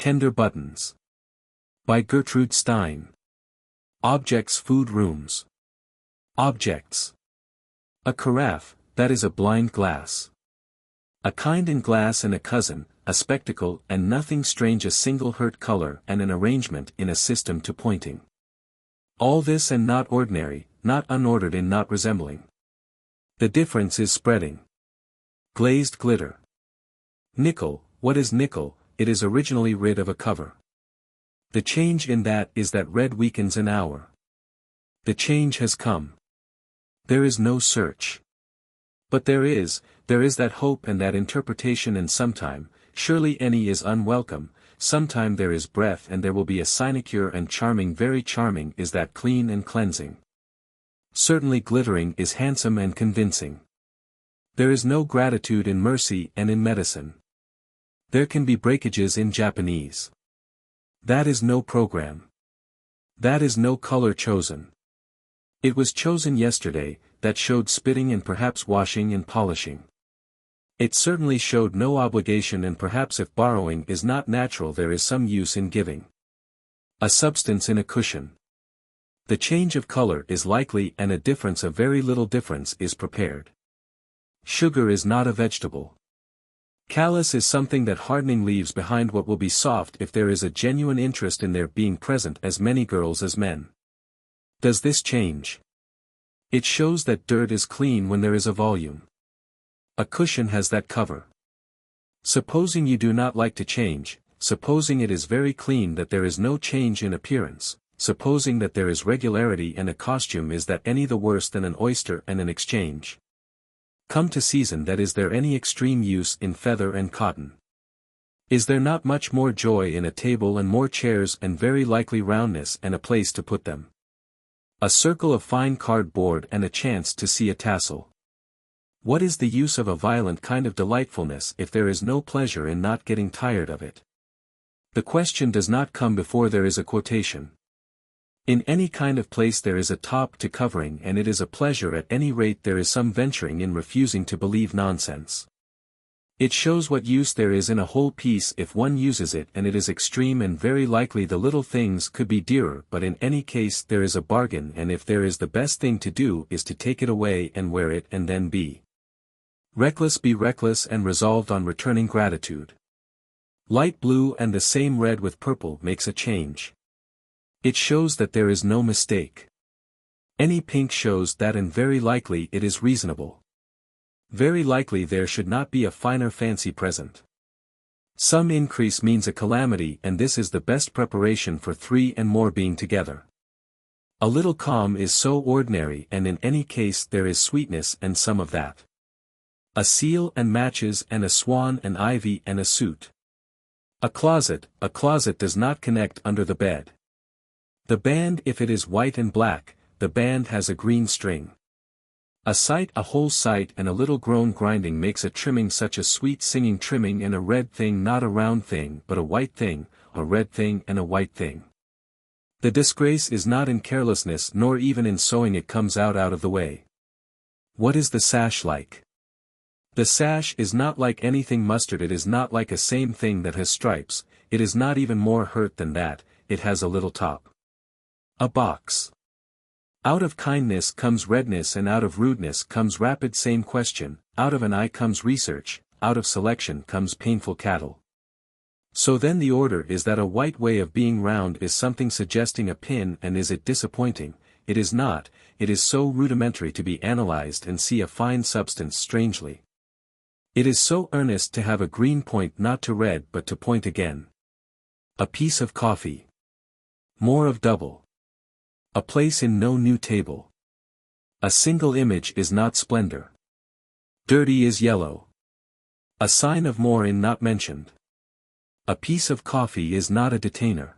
Tender buttons. By Gertrude Stein. Objects, food rooms. Objects. A carafe, that is a blind glass. A kind in glass and a cousin, a spectacle and nothing strange, a single hurt color and an arrangement in a system to pointing. All this and not ordinary, not unordered in not resembling. The difference is spreading. Glazed glitter. Nickel, what is nickel? It is originally rid of a cover. The change in that is that red weakens an hour. The change has come. There is no search. But there is that hope and that interpretation, and sometime, surely any is unwelcome, sometime there is breath and there will be a sinecure, and charming, very charming is that clean and cleansing. Certainly glittering is handsome and convincing. There is no gratitude in mercy and in medicine. There can be breakages in Japanese. That is no program. That is no color chosen. It was chosen yesterday, that showed spitting and perhaps washing and polishing. It certainly showed no obligation, and perhaps if borrowing is not natural there is some use in giving. A substance in a cushion. The change of color is likely, and a difference, a very little difference, is prepared. Sugar is not a vegetable. Callous is something that hardening leaves behind what will be soft if there is a genuine interest in their being present, as many girls as men. Does this change? It shows that dirt is clean when there is a volume. A cushion has that cover. Supposing you do not like to change, supposing it is very clean, that there is no change in appearance, supposing that there is regularity and a costume, is that any the worse than an oyster and an exchange? Come to season, that is there any extreme use in feather and cotton? Is there not much more joy in a table and more chairs and very likely roundness and a place to put them? A circle of fine cardboard and a chance to see a tassel. What is the use of a violent kind of delightfulness if there is no pleasure in not getting tired of it? The question does not come before there is a quotation. In any kind of place there is a top to covering, and it is a pleasure, at any rate there is some venturing in refusing to believe nonsense. It shows what use there is in a whole piece if one uses it, and it is extreme, and very likely the little things could be dearer, but in any case there is a bargain, and if there is, the best thing to do is to take it away and wear it, and then be reckless and resolved on returning gratitude. Light blue and the same red with purple makes a change. It shows that there is no mistake. Any pink shows that, and very likely it is reasonable. Very likely there should not be a finer fancy present. Some increase means a calamity, and this is the best preparation for three and more being together. A little calm is so ordinary, and in any case there is sweetness and some of that. A seal and matches and a swan and ivy and a suit. A closet does not connect under the bed. The band, if it is white and black, the band has a green string. A sight, a whole sight and a little groan grinding makes a trimming, such a sweet singing trimming, and a red thing, not a round thing but a white thing, a red thing and a white thing. The disgrace is not in carelessness nor even in sewing, it comes out of the way. What is the sash like? The sash is not like anything mustard, it is not like a same thing that has stripes, it is not even more hurt than that, it has a little top. A box. Out of kindness comes redness, and out of rudeness comes rapid same question, out of an eye comes research, out of selection comes painful cattle. So then the order is that a white way of being round is something suggesting a pin, and is it disappointing? It is not, it is so rudimentary to be analyzed and see a fine substance strangely. It is so earnest to have a green point, not to red but to point again. A piece of coffee. More of double. A place in no new table. A single image is not splendor. Dirty is yellow. A sign of more in not mentioned. A piece of coffee is not a detainer.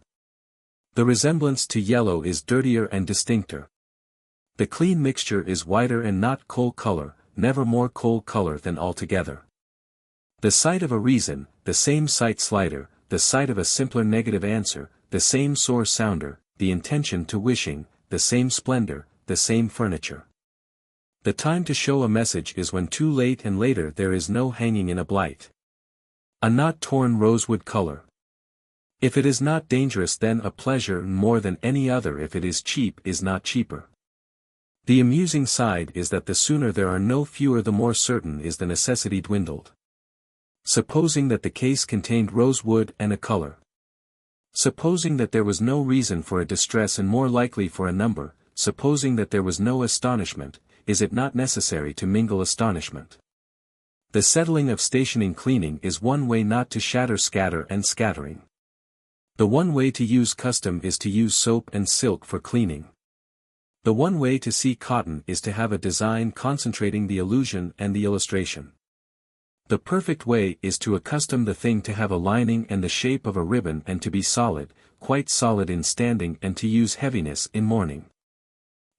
The resemblance to yellow is dirtier and distincter. The clean mixture is whiter and not coal color, never more coal color than altogether. The sight of a reason, the same sight slighter, the sight of a simpler negative answer, the same sore sounder, the intention to wishing, the same splendor, the same furniture. The time to show a message is when too late, and later there is no hanging in a blight. A not torn rosewood color. If it is not dangerous then a pleasure more than any other, if it is cheap is not cheaper. The amusing side is that the sooner there are no fewer the more certain is the necessity dwindled. Supposing that the case contained rosewood and a color. Supposing that there was no reason for a distress and more likely for a number, supposing that there was no astonishment, is it not necessary to mingle astonishment? The settling of stationing cleaning is one way not to shatter scatter and scattering. The one way to use custom is to use soap and silk for cleaning. The one way to see cotton is to have a design concentrating the illusion and the illustration. The perfect way is to accustom the thing to have a lining and the shape of a ribbon and to be solid, quite solid in standing and to use heaviness in morning.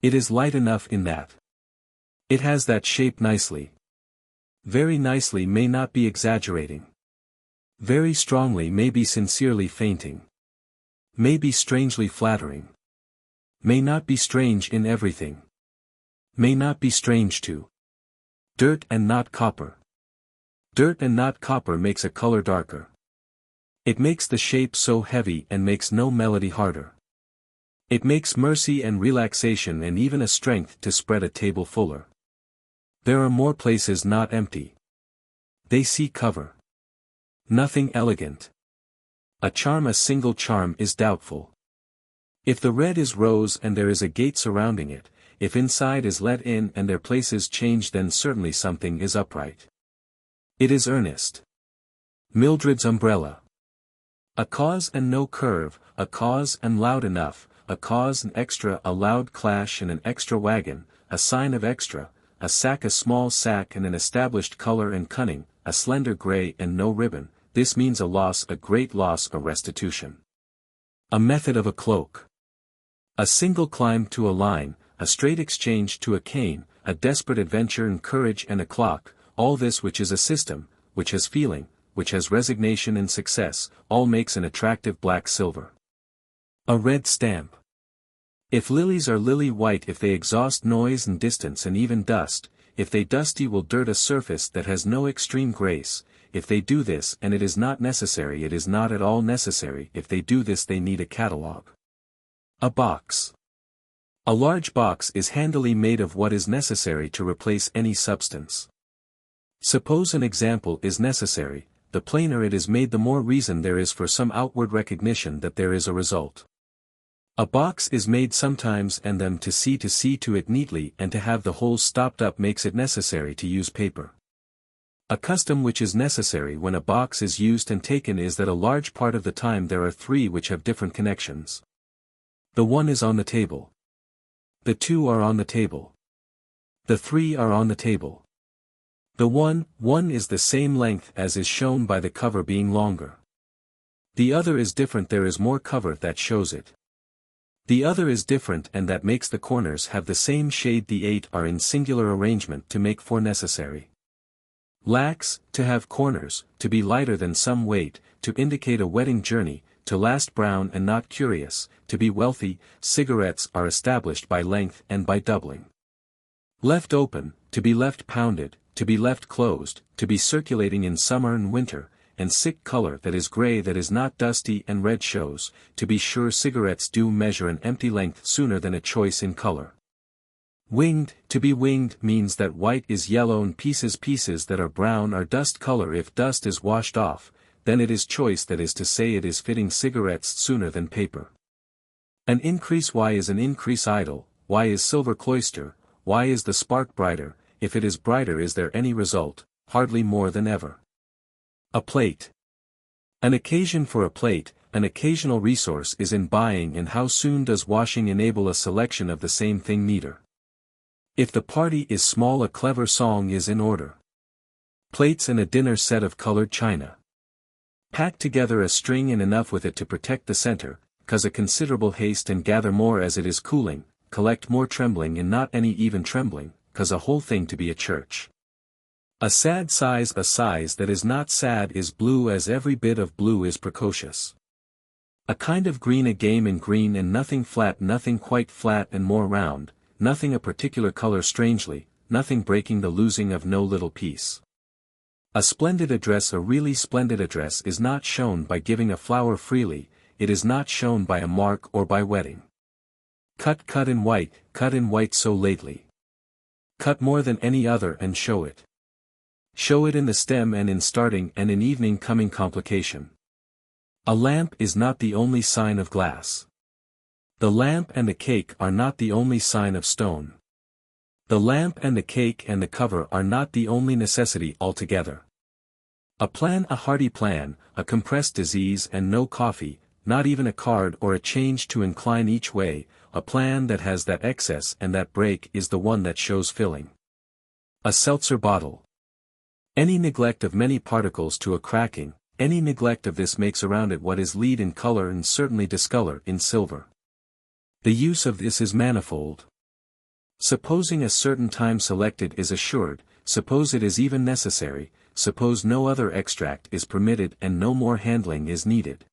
It is light enough in that. It has that shape nicely. Very nicely may not be exaggerating. Very strongly may be sincerely fainting. May be strangely flattering. May not be strange in everything. May not be strange to. Dirt and not copper. Dirt and not copper makes a color darker. It makes the shape so heavy and makes no melody harder. It makes mercy and relaxation and even a strength to spread a table fuller. There are more places not empty. They see cover. Nothing elegant. A single charm is doubtful. If the red is rose and there is a gate surrounding it, if inside is let in and their places change then certainly something is upright. It is earnest. Mildred's umbrella. A cause and no curve, a cause and loud enough, a cause and extra, a loud clash and an extra wagon, a sign of extra, a sack, a small sack and an established color and cunning, a slender gray and no ribbon, this means a loss, a great loss, a restitution. A method of a cloak. A single climb to a line, a straight exchange to a cane, a desperate adventure and courage and a clock, all this which is a system, which has feeling, which has resignation and success, all makes an attractive black silver. A red stamp. If lilies are lily white, if they exhaust noise and distance and even dust, if they dusty will dirt a surface that has no extreme grace, if they do this and it is not necessary, it is not at all necessary, if they do this they need a catalogue. A box. A large box is handily made of what is necessary to replace any substance. Suppose an example is necessary, the plainer it is made the more reason there is for some outward recognition that there is a result. A box is made sometimes and then to see to it neatly and to have the holes stopped up makes it necessary to use paper. A custom which is necessary when a box is used and taken is that a large part of the time there are three which have different connections. The one is on the table. The two are on the table. The three are on the table. The one is the same length as is shown by the cover being longer. The other is different, there is more cover that shows it. The other is different and that makes the corners have the same shade. The eight are in singular arrangement to make four necessary. Lax, to have corners, to be lighter than some weight, to indicate a wedding journey, to last brown and not curious, to be wealthy. Cigarettes are established by length and by doubling. Left open, to be left pounded, to be left closed, to be circulating in summer and winter, and sick color that is gray that is not dusty and red shows, to be sure cigarettes do measure an empty length sooner than a choice in color. Winged, to be winged means that white is yellow and pieces that are brown are dust color. If dust is washed off, then it is choice, that is to say it is fitting cigarettes sooner than paper. An increase, why is an increase idle, why is silver cloister, why is the spark brighter, if it is brighter is there any result, hardly more than ever. A plate. An occasion for a plate, an occasional resource is in buying, and how soon does washing enable a selection of the same thing neater. If the party is small a clever song is in order. Plates and a dinner set of colored china. Pack together a string and enough with it to protect the center, cause a considerable haste and gather more as it is cooling, collect more trembling and not any even trembling, cause a whole thing to be a church. A sad size, a size that is not sad is blue, as every bit of blue is precocious. A kind of green, a game in green, and nothing flat, nothing quite flat and more round, nothing a particular color strangely, nothing breaking the losing of no little piece. A splendid address, a really splendid address is not shown by giving a flower freely, it is not shown by a mark or by wetting. Cut in white so lately. Cut more than any other and show it. Show it in the stem and in starting and in evening coming complication. A lamp is not the only sign of glass. The lamp and the cake are not the only sign of stone. The lamp and the cake and the cover are not the only necessity altogether. A plan, a hearty plan, a compressed disease and no coffee, not even a card or a change to incline each way, a plan that has that excess and that break is the one that shows filling. A seltzer bottle. Any neglect of many particles to a cracking, any neglect of this makes around it what is lead in color and certainly discolor in silver. The use of this is manifold. Supposing a certain time selected is assured, suppose it is even necessary, suppose no other extract is permitted and no more handling is needed.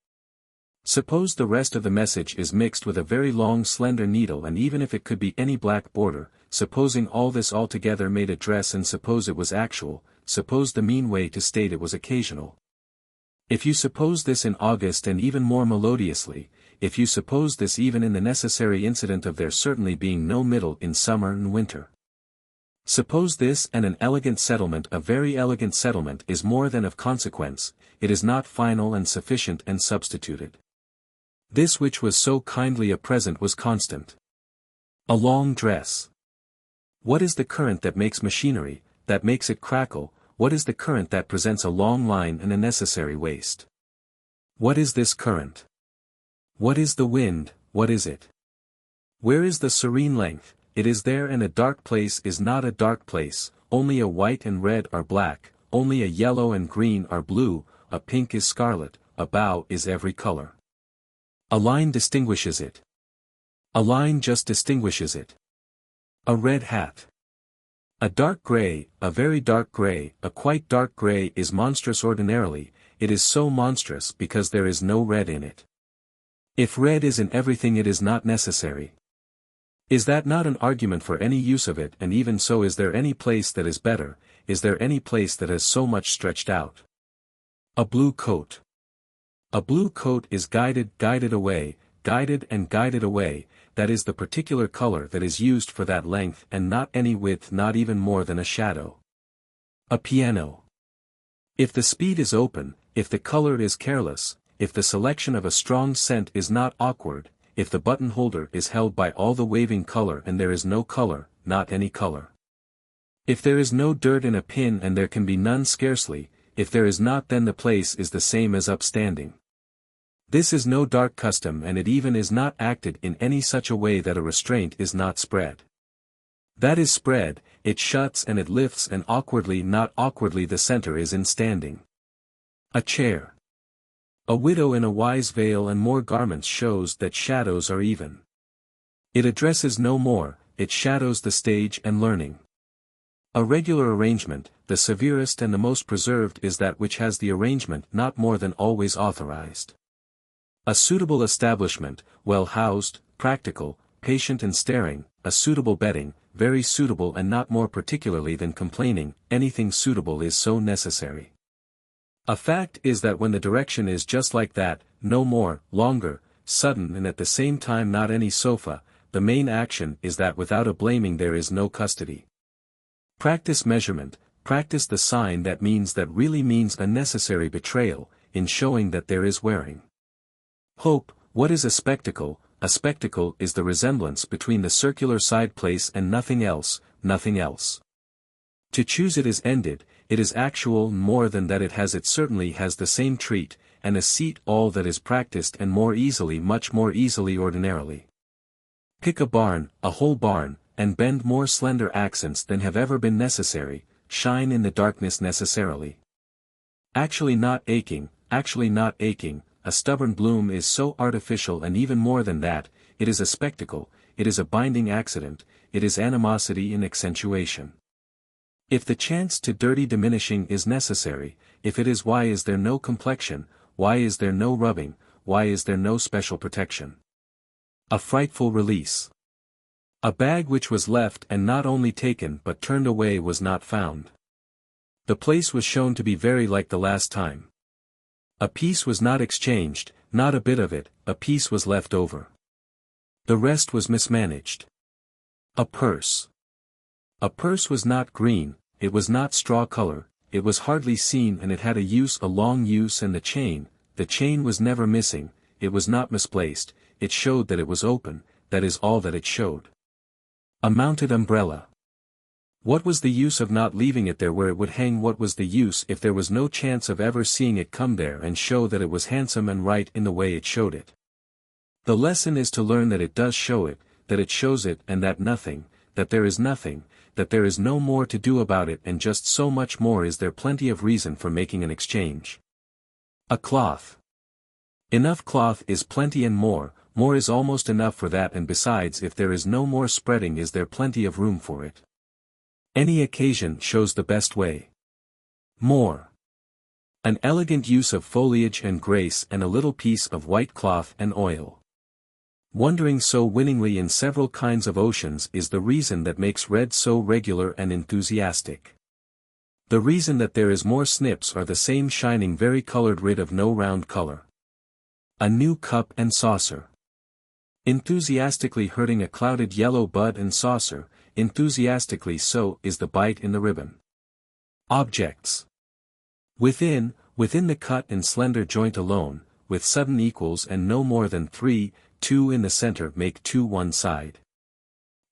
Suppose the rest of the message is mixed with a very long slender needle and even if it could be any black border, supposing all this altogether made a dress and suppose it was actual, suppose the mean way to state it was occasional. If you suppose this in August and even more melodiously, if you suppose this even in the necessary incident of there certainly being no middle in summer and winter. Suppose this and an elegant settlement, a very elegant settlement is more than of consequence, it is not final and sufficient and substituted. This which was so kindly a present was constant. A long dress. What is the current that makes machinery, that makes it crackle, what is the current that presents a long line and a necessary waste? What is this current? What is the wind, what is it? Where is the serene length? It is there and a dark place is not a dark place, only a white and red are black, only a yellow and green are blue, a pink is scarlet, a bough is every color. A line distinguishes it. A line just distinguishes it. A red hat. A dark gray, a very dark gray, a quite dark gray is monstrous ordinarily, it is so monstrous because there is no red in it. If red is in everything it is not necessary. Is that not an argument for any use of it, and even so is there any place that is better, is there any place that has so much stretched out? A blue coat. A blue coat is guided away, guided away, that is the particular color that is used for that length and not any width, not even more than a shadow. A piano. If the speed is open, if the color is careless, if the selection of a strong scent is not awkward, if the button holder is held by all the waving color and there is no color, not any color. If there is no dirt in a pin and there can be none scarcely, if there is not then the place is the same as upstanding. This is no dark custom and it even is not acted in any such a way that a restraint is not spread. That is spread, it shuts and it lifts and awkwardly not awkwardly the center is in standing. A chair. A widow in a wise veil and more garments shows that shadows are even. It addresses no more, it shadows the stage and learning. A regular arrangement, the severest and the most preserved is that which has the arrangement not more than always authorized. A suitable establishment, well housed, practical, patient and staring, a suitable bedding, very suitable and not more particularly than complaining, anything suitable is so necessary. A fact is that when the direction is just like that, no more, longer, sudden and at the same time not any sofa, the main action is that without a blaming there is no custody. Practice measurement, practice the sign that means that really means a necessary betrayal, in showing that there is wearing. Hope, what is a spectacle? A spectacle is the resemblance between the circular side place and nothing else, nothing else. To choose it is ended, it is actual more than that it certainly has the same treat, and a seat all that is practiced and more easily much more easily ordinarily. Pick a barn, a whole barn, and bend more slender accents than have ever been necessary, shine in the darkness necessarily. Actually not aching, a stubborn bloom is so artificial and even more than that, it is a spectacle, it is a binding accident, it is animosity in accentuation. If the chance to dirty diminishing is necessary, if it is why is there no complexion, why is there no rubbing, why is there no special protection? A frightful release. A bag which was left and not only taken but turned away was not found. The place was shown to be very like the last time. A piece was not exchanged, not a bit of it, a piece was left over. The rest was mismanaged. A purse. A purse was not green, it was not straw color, it was hardly seen, and it had a long use, and the chain was never missing, it was not misplaced, it showed that it was open, that is all that it showed. A mounted umbrella. What was the use of not leaving it there where it would hang? What was the use if there was no chance of ever seeing it come there and show that it was handsome and right in the way it showed it? The lesson is to learn that it does show it, that it shows it, and that there is nothing, that there is no more to do about it, and just so much more is there plenty of reason for making an exchange. A cloth. Enough cloth is plenty, and more is almost enough for that, and besides, if there is no more spreading, is there plenty of room for it. Any occasion shows the best way. More. An elegant use of foliage and grace, and a little piece of white cloth and oil. Wandering so winningly in several kinds of oceans is the reason that makes red so regular and enthusiastic. The reason that there is more snips are the same shining vari-colored, rid of no round color. A new cup and saucer. Enthusiastically hurting a clouded yellow bud and saucer, enthusiastically so is the bite in the ribbon. Objects. Within the cut and slender joint alone, with sudden equals and no more than 3, 2 in the center make 2 one side.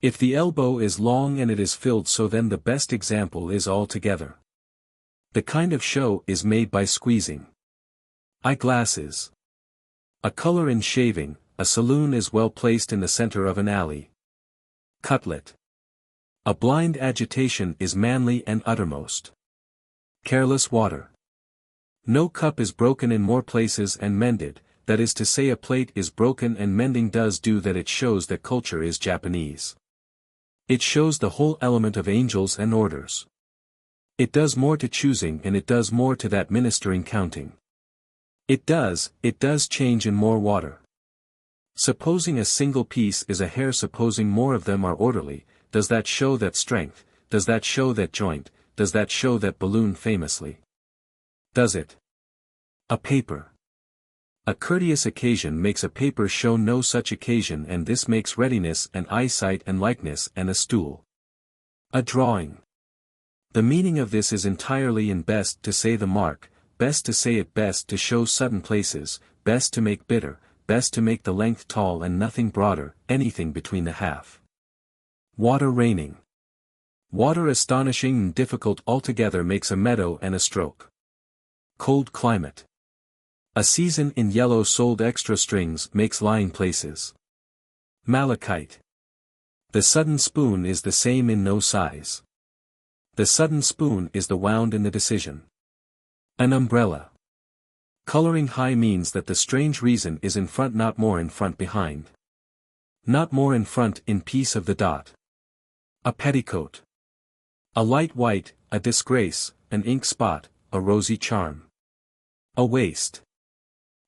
If the elbow is long and it is filled so, then the best example is all together. The kind of show is made by squeezing. Eyeglasses. A color in shaving, a saloon is well placed in the center of an alley. Cutlet. A blind agitation is manly and uttermost. Careless water. No cup is broken in more places and mended, that is to say, a plate is broken and mending does do that. It shows that culture is Japanese. It shows the whole element of angels and orders. It does more to choosing, and it does more to that ministering counting. It does change in more water. Supposing a single piece is a hair, supposing more of them are orderly, does that show that strength, does that show that joint, does that show that balloon famously? Does it? A paper. A courteous occasion makes a paper show no such occasion, and this makes readiness and eyesight and likeness and a stool. A drawing. The meaning of this is entirely in best to say the mark, best to say it, best to show sudden places, best to make bitter, best to make the length tall and nothing broader, anything between the half. Water raining. Water astonishing and difficult altogether makes a meadow and a stroke. Cold climate. A season in yellow sold extra strings makes lying places. Malachite. The sudden spoon is the same in no size. The sudden spoon is the wound in the decision. An umbrella. Coloring high means that the strange reason is in front, not more in front behind. Not more in front in piece of the dot. A petticoat. A light white, a disgrace, an ink spot, a rosy charm. A waist.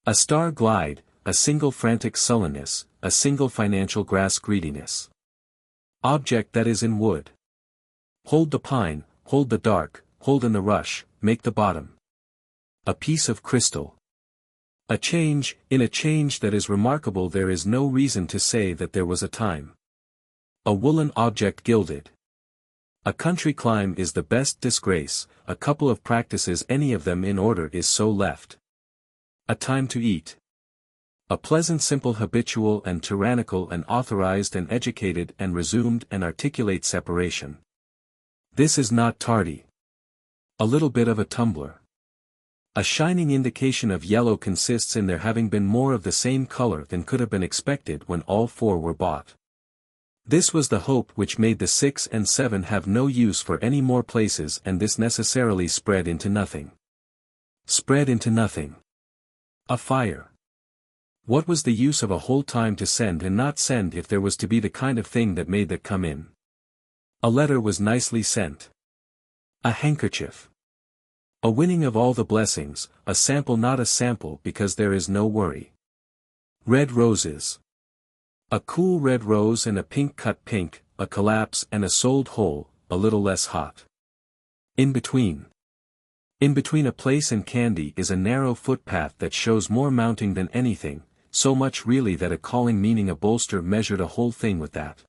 A star glide, a single frantic sullenness, a single financial grass greediness. Object that is in wood. Hold the pine, hold the dark, hold in the rush, make the bottom. A piece of crystal. A change, in a change that is remarkable there is no reason to say that there was a time. A woolen object gilded. A country climb is the best disgrace, a couple of practices any of them in order is so left. A time to eat. A pleasant simple habitual and tyrannical and authorized and educated and resumed and articulate separation. This is not tardy. A little bit of a tumbler. A shining indication of yellow consists in there having been more of the same color than could have been expected when all 4 were bought. This was the hope which made the 6 and 7 have no use for any more places, and this necessarily spread into nothing. Spread into nothing. A fire. What was the use of a whole time to send and not send if there was to be the kind of thing that made that come in? A letter was nicely sent. A handkerchief. A winning of all the blessings, a sample not a sample because there is no worry. Red roses. A cool red rose and a pink cut pink, a collapse and a sold whole, a little less hot. In between. In between a place and candy is a narrow footpath that shows more mounting than anything, so much really that a calling meaning a bolster measured a whole thing with that.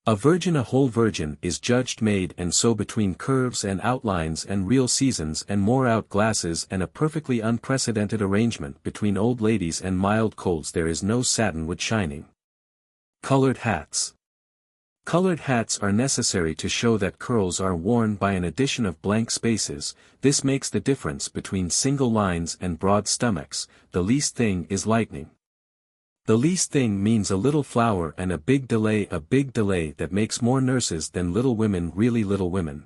A virgin a whole virgin is judged made and so between curves and outlines and real seasons and more out glasses and a perfectly unprecedented arrangement between old ladies and mild colds there is no satinwood shining. Colored hats. Colored hats are necessary to show that curls are worn by an addition of blank spaces, this makes the difference between single lines and broad stomachs, the least thing is lightning. The least thing means a little flower and a big delay that makes more nurses than little women really little women.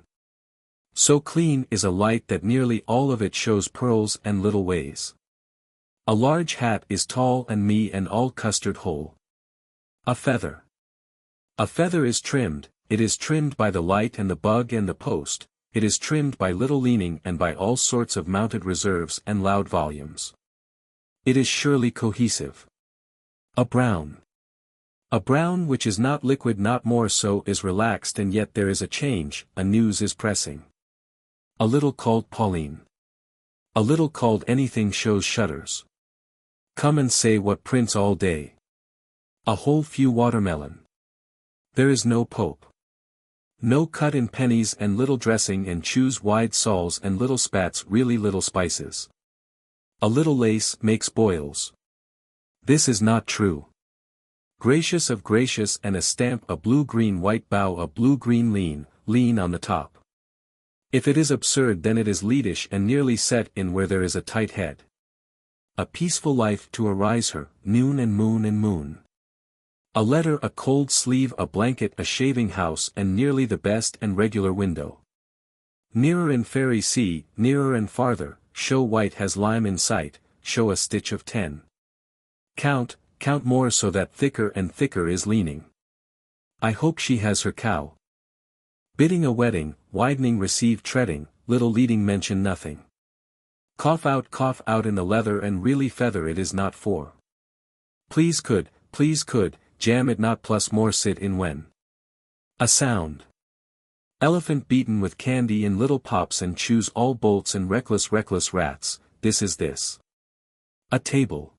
So clean is a light that nearly all of it shows pearls and little ways. A large hat is tall and me and all custard whole. A feather. A feather is trimmed, it is trimmed by the light and the bug and the post, it is trimmed by little leaning and by all sorts of mounted reserves and loud volumes. It is surely cohesive. A brown. A brown which is not liquid not more so is relaxed and yet there is a change, a news is pressing. A little called Pauline. A little called anything shows shudders. Come and say what prince all day. A whole few watermelon. There is no Pope. No cut in pennies and little dressing and choose wide soles and little spats really little spices. A little lace makes boils. This is not true. Gracious of gracious and a stamp a blue-green white bow a blue-green lean on the top. If it is absurd then it is leadish and nearly set in where there is a tight head. A peaceful life to arise her, noon and moon. A letter a cold sleeve a blanket a shaving house and nearly the best and regular window. Nearer in fairy sea, nearer and farther, show white has lime in sight, show a stitch of 10. Count more so that thicker and thicker is leaning. I hope she has her cow. Bidding a wedding, widening receive treading, little leading mention nothing. Cough out in the leather and really feather it is not for. Please could, jam it not plus more sit in when. A sound. Elephant beaten with candy in little pops and chews all bolts and reckless rats, this is this. A table.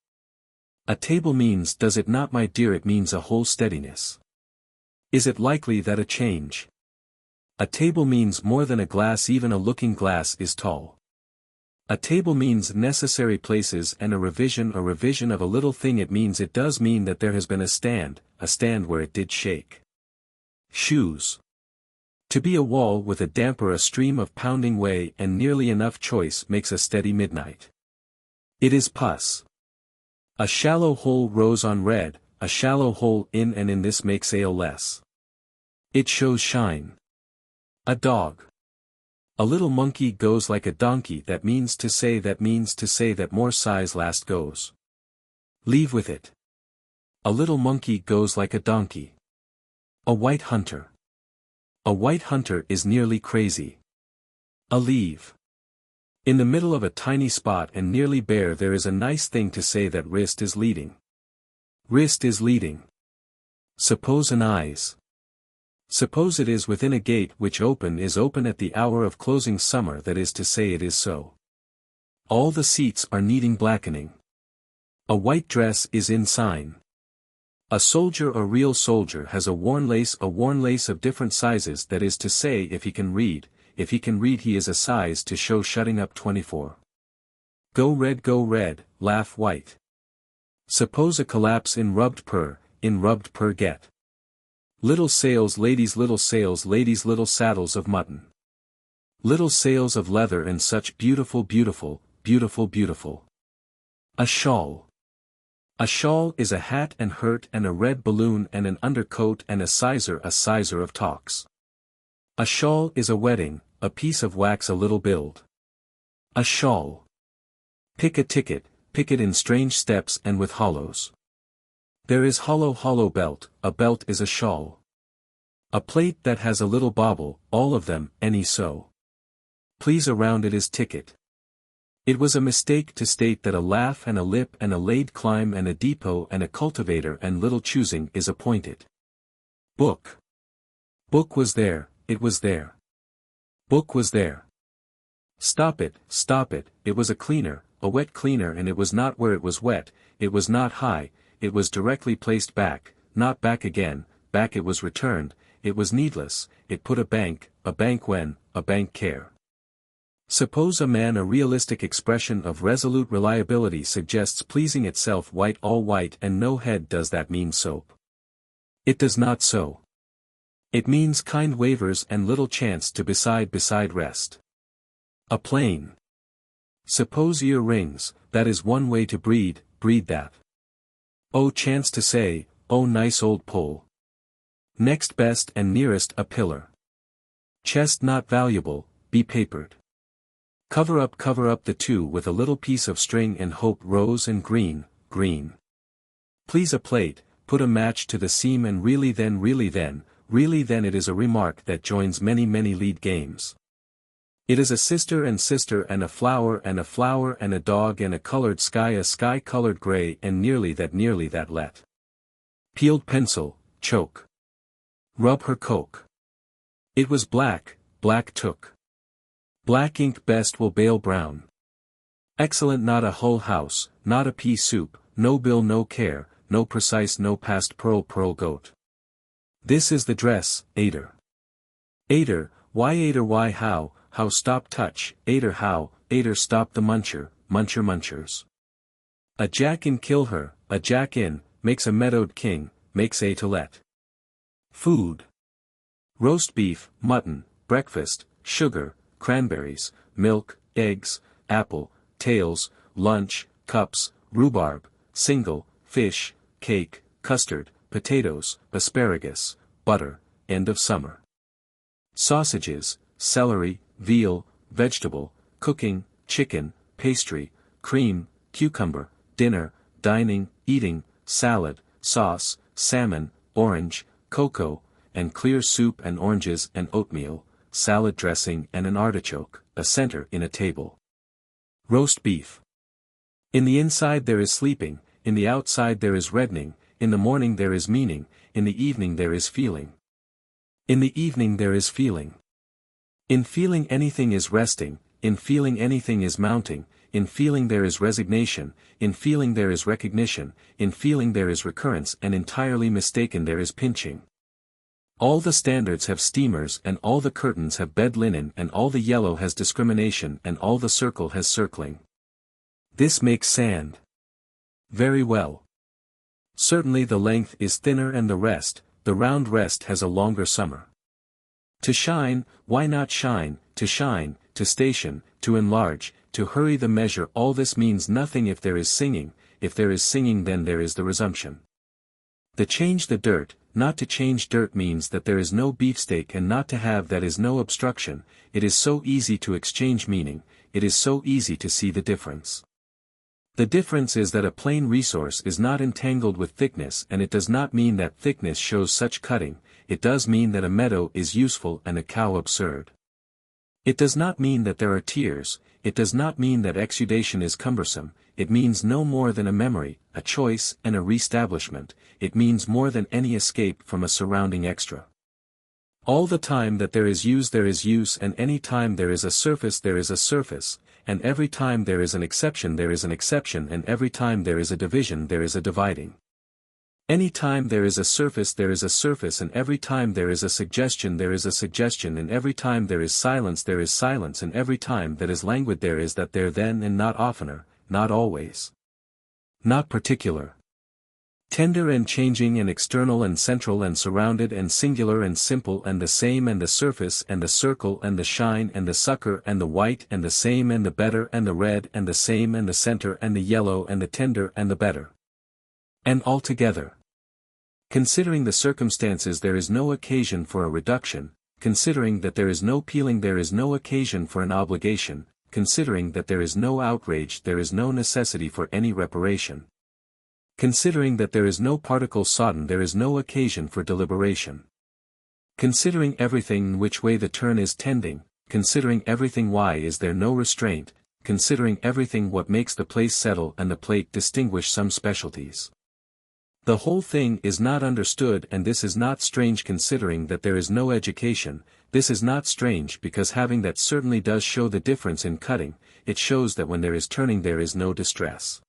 A table means does it not my dear it means a whole steadiness. Is it likely that a change? A table means more than a glass even a looking glass is tall. A table means necessary places and a revision of a little thing it means it does mean that there has been a stand where it did shake. Shoes. To be a wall with a damper a stream of pounding way and nearly enough choice makes a steady midnight. It is pus. A shallow hole rose on red, a shallow hole in and in this makes ale less. It shows shine. A dog. A little monkey goes like a donkey that means to say that more size last goes. Leave with it. A little monkey goes like a donkey. A white hunter. A white hunter is nearly crazy. A leave. In the middle of a tiny spot and nearly bare there is a nice thing to say that wrist is leading. Wrist is leading. Suppose an eyes. Suppose it is within a gate which is open at the hour of closing summer that is to say it is so. All the seats are needing blackening. A white dress is in sign. A soldier a real soldier has a worn lace of different sizes that is to say if he can read he is a size to show shutting up 24. Go red, laugh white. Suppose a collapse in rubbed pur get. Little sails ladies little saddles of mutton. Little sails of leather and such beautiful. A shawl. A shawl is a hat and hurt and a red balloon and an undercoat and a sizer of talks. A shawl is a wedding, a piece of wax a little build. A shawl. Pick a ticket, pick it in strange steps and with hollows. There is hollow belt, a belt is a shawl. A plate that has a little bauble, all of them, any so. Please around it is ticket. It was a mistake to state that a laugh and a lip and a laid climb and a depot and a cultivator and little choosing is appointed. Book. Book was there, it was there. Book was there. Stop it, it was a cleaner, a wet cleaner, and it was not where it was wet, it was not high, it was directly placed back, not back again, back it was returned, it was needless, it put a bank when, a bank care. Suppose a man, a realistic expression of resolute reliability suggests pleasing itself white, all white and no head. Does that mean soap? It does not so. It means kind wavers and little chance to beside rest. A plane. Suppose ear rings, that is one way to breed that. Oh, chance to say, oh, nice old pole. Next best and nearest a pillar. Chest not valuable, be papered. Cover up the two with a little piece of string and hope rose and green. Please a plate, put a match to the seam and really then it is a remark that joins many lead games. It is a sister and a flower and a dog and a colored sky, a sky colored gray and nearly that let. Peeled pencil, choke. Rub her coke. It was black took. Black ink best will bail brown. Excellent, not a whole house, not a pea soup, no bill, no care, no precise, no past pearl goat. This is the dress, aider. Why how stop touch, aider how, aider stop the munchers. A jack in kill her, a jack in, makes a meadowed king, makes a to let. Food. Roast beef, mutton, breakfast, sugar, cranberries, milk, eggs, apple, tails, lunch, cups, rhubarb, single, fish, cake, custard, potatoes, asparagus, butter, end of summer. Sausages, celery, veal, vegetable, cooking, chicken, pastry, cream, cucumber, dinner, dining, eating, salad, sauce, salmon, orange, cocoa, and clear soup and oranges and oatmeal, salad dressing and an artichoke, a center in a table. Roast beef. In the inside there is sleeping, in the outside there is reddening, in the morning there is meaning, in the evening there is feeling. In the evening there is feeling. In feeling anything is resting, in feeling anything is mounting, in feeling there is resignation, in feeling there is recognition, in feeling there is recurrence, and entirely mistaken there is pinching. All the standards have steamers and all the curtains have bed linen and all the yellow has discrimination and all the circle has circling. This makes sand. Very well. Certainly the length is thinner and the round rest has a longer summer. To shine, why not shine, to station, to enlarge, to hurry the measure, all this means nothing if there is singing then there is the resumption. To change the dirt, not to change dirt means that there is no beefsteak and not to have that is no obstruction, it is so easy to exchange meaning, it is so easy to see the difference. The difference is that a plain resource is not entangled with thickness, and it does not mean that thickness shows such cutting, it does mean that a meadow is useful and a cow absurd. It does not mean that there are tears, it does not mean that exudation is cumbersome, it means no more than a memory, a choice and a re-establishment, it means more than any escape from a surrounding extra. All the time that there is use and any time there is a surface, and every time there is an exception and every time there is a division there is a dividing. Any time there is a surface and every time there is a suggestion and every time there is silence and every time that is languid there is that there then and not oftener, not always. Not particular. Tender and changing and external and central and surrounded and singular and simple and the same and the surface and the circle and the shine and the sucker and the white and the same and the better and the red and the same and the center and the yellow and the tender and the better. And altogether. Considering the circumstances there is no occasion for a reduction, considering that there is no peeling there is no occasion for an obligation, considering that there is no outrage there is no necessity for any reparation. Considering that there is no particle sodden there is no occasion for deliberation. Considering everything which way the turn is tending, considering everything why is there no restraint, considering everything what makes the place settle and the plate distinguish some specialties. The whole thing is not understood, and this is not strange considering that there is no education. This is not strange because having that certainly does show the difference in cutting. It shows that when there is turning there is no distress.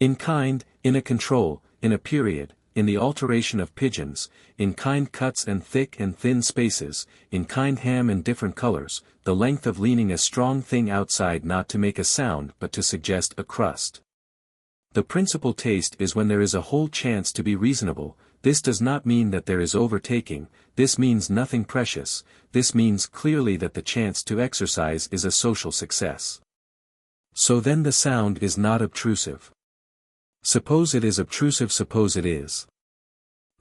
In kind, in a control, in a period, in the alteration of pigeons, in kind cuts and thick and thin spaces, in kind ham and different colors, the length of leaning a strong thing outside not to make a sound but to suggest a crust. The principal taste is when there is a whole chance to be reasonable. This does not mean that there is overtaking, this means nothing precious, this means clearly that the chance to exercise is a social success. So then the sound is not obtrusive. Suppose it is obtrusive, suppose it is.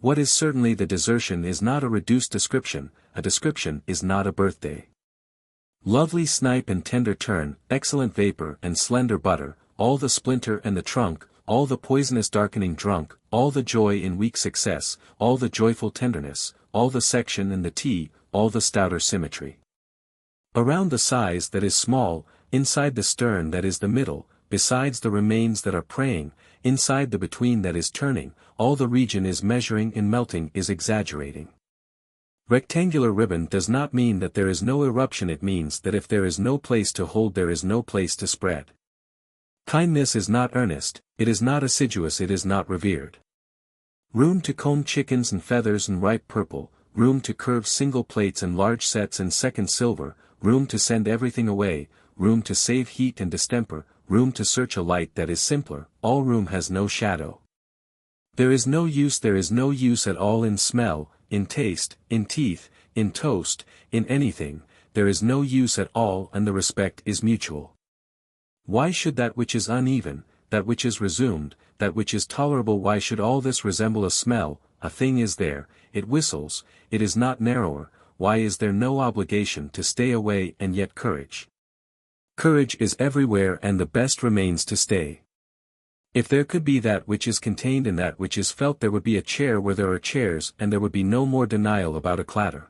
What is certainly the desertion is not a reduced description, a description is not a birthday. Lovely snipe and tender tern, excellent vapor and slender butter, all the splinter and the trunk, all the poisonous darkening drunk, all the joy in weak success, all the joyful tenderness, all the section and the tea, all the stouter symmetry. Around the size that is small, inside the stern that is the middle, besides the remains that are praying, inside the between that is turning, all the region is measuring and melting is exaggerating. Rectangular ribbon does not mean that there is no eruption, it means that if there is no place to hold there is no place to spread. Kindness is not earnest, it is not assiduous, it is not revered. Room to comb chickens and feathers and ripe purple, room to curve single plates and large sets and second silver, room to send everything away, room to save heat and distemper, room to search a light that is simpler, all room has no shadow. There is no use at all in smell, in taste, in teeth, in toast, in anything, there is no use at all and the respect is mutual. Why should that which is uneven, that which is resumed, that which is tolerable, why should all this resemble a smell? A thing is there, it whistles, it is not narrower, why is there no obligation to stay away and yet courage? Courage is everywhere and the best remains to stay. If there could be that which is contained in that which is felt, there would be a chair where there are chairs and there would be no more denial about a clatter.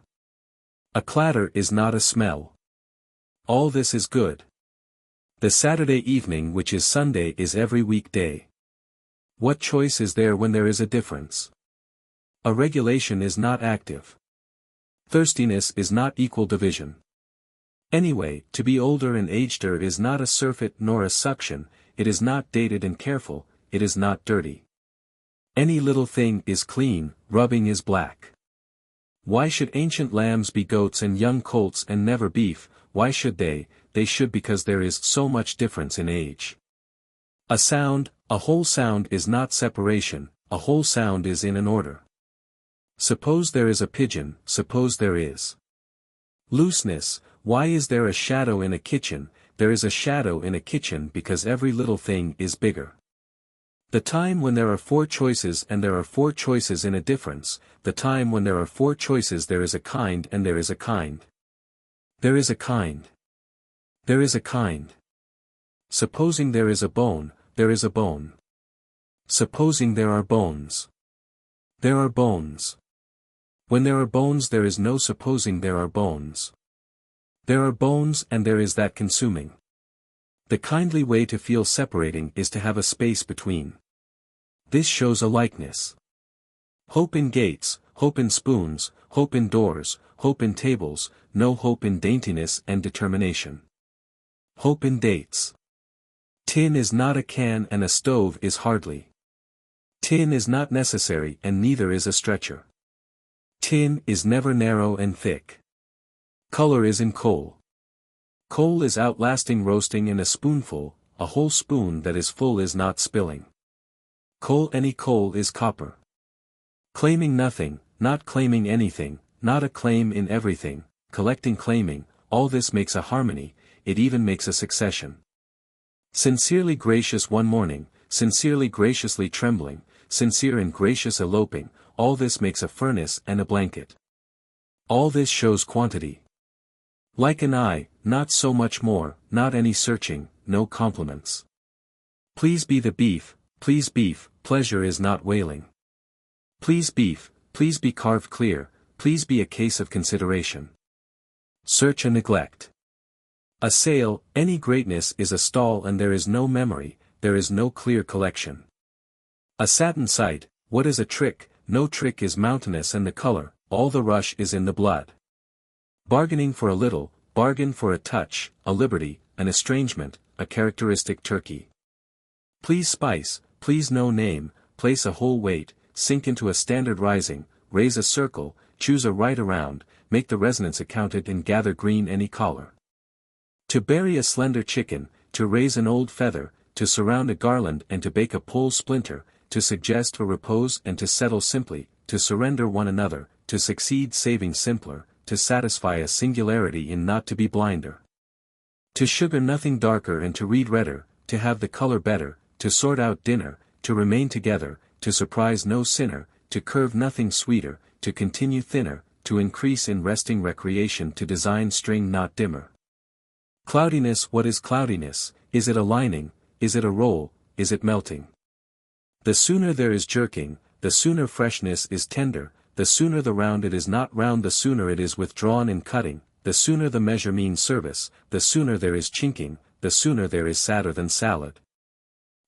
A clatter is not a smell. All this is good. The Saturday evening which is Sunday is every weekday. What choice is there when there is a difference? A regulation is not active. Thirstiness is not equal division. Anyway, to be older and ageder is not a surfeit nor a suction, it is not dated and careful, it is not dirty. Any little thing is clean, rubbing is black. Why should ancient lambs be goats and young colts and never beef? Why should they? They should because there is so much difference in age. A whole sound is not separation, a whole sound is in an order. Suppose there is a pigeon, suppose there is looseness, why is there a shadow in a kitchen? There is a shadow in a kitchen because every little thing is bigger. The time when there are four choices and there are four choices in a difference, the time when there are four choices there is a kind and there is a kind. There is a kind. There is a kind. Supposing there is a bone, there is a bone. Supposing there are bones. There are bones. When there are bones there is no supposing there are bones. There are bones and there is that consuming. The kindly way to feel separating is to have a space between. This shows a likeness. Hope in gates, hope in spoons, hope in doors, hope in tables, no hope in daintiness and determination. Hope in dates. Tin is not a can and a stove is hardly. Tin is not necessary and neither is a stretcher. Tin is never narrow and thick. Color is in coal. Coal is outlasting roasting in a spoonful, a whole spoon that is full is not spilling. Coal, any coal is copper. Claiming nothing, not claiming anything, not a claim in everything, collecting claiming, all this makes a harmony, it even makes a succession. Sincerely gracious one morning, sincerely graciously trembling, sincere and gracious eloping, all this makes a furnace and a blanket. All this shows quantity. Like an eye, not so much more, not any searching, no compliments. Please be the beef, pleasure is not wailing. Please be carved clear, please be a case of consideration. Search and neglect. A sale, any greatness is a stall and there is no memory, there is no clear collection. A satin sight, what is a trick? No trick is mountainous and the color, all the rush is in the blood. Bargaining for a little, bargain for a touch, a liberty, an estrangement, a characteristic turkey. Please spice, please no name, place a whole weight, sink into a standard rising, raise a circle, choose a right around, make the resonance accounted and gather green any collar. To bury a slender chicken, to raise an old feather, to surround a garland and to bake a pole splinter, to suggest or repose and to settle simply, to surrender one another, to succeed saving simpler, to satisfy a singularity in not to be blinder. To sugar nothing darker and to read redder, to have the color better, to sort out dinner, to remain together, to surprise no sinner, to curve nothing sweeter, to continue thinner, to increase in resting recreation to design string not dimmer. Cloudiness. What is cloudiness? Is it a lining, is it a roll, is it melting? The sooner there is jerking, the sooner freshness is tender, the sooner the round it is not round, the sooner it is withdrawn in cutting, the sooner the measure means service, the sooner there is chinking, the sooner there is sadder than salad.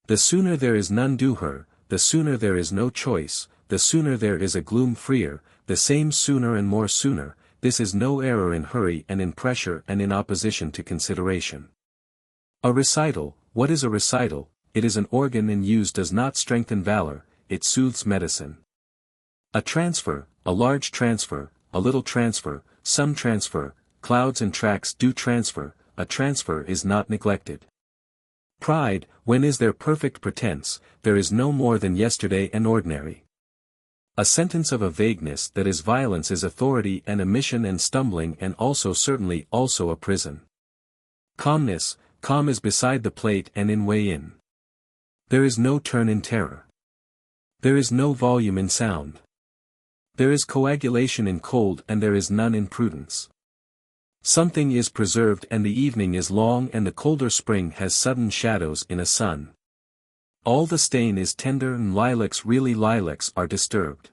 The sooner there is none do her, the sooner there is no choice, the sooner there is a gloom freer, the same sooner and more sooner, this is no error in hurry and in pressure and in opposition to consideration. A recital. What is a recital? It is an organ in use does not strengthen valor, it soothes medicine. A transfer, a large transfer, a little transfer, some transfer, clouds and tracks do transfer, a transfer is not neglected. Pride. When is there perfect pretense, there is no more than yesterday and ordinary. A sentence of a vagueness that is violence is authority and omission and stumbling and also certainly also a prison. Calmness. Calm is beside the plate and in way in. There is no turn in terror. There is no volume in sound. There is coagulation in cold and there is none in prudence. Something is preserved and the evening is long and the colder spring has sudden shadows in a sun. All the stain is tender and lilacs really lilacs are disturbed.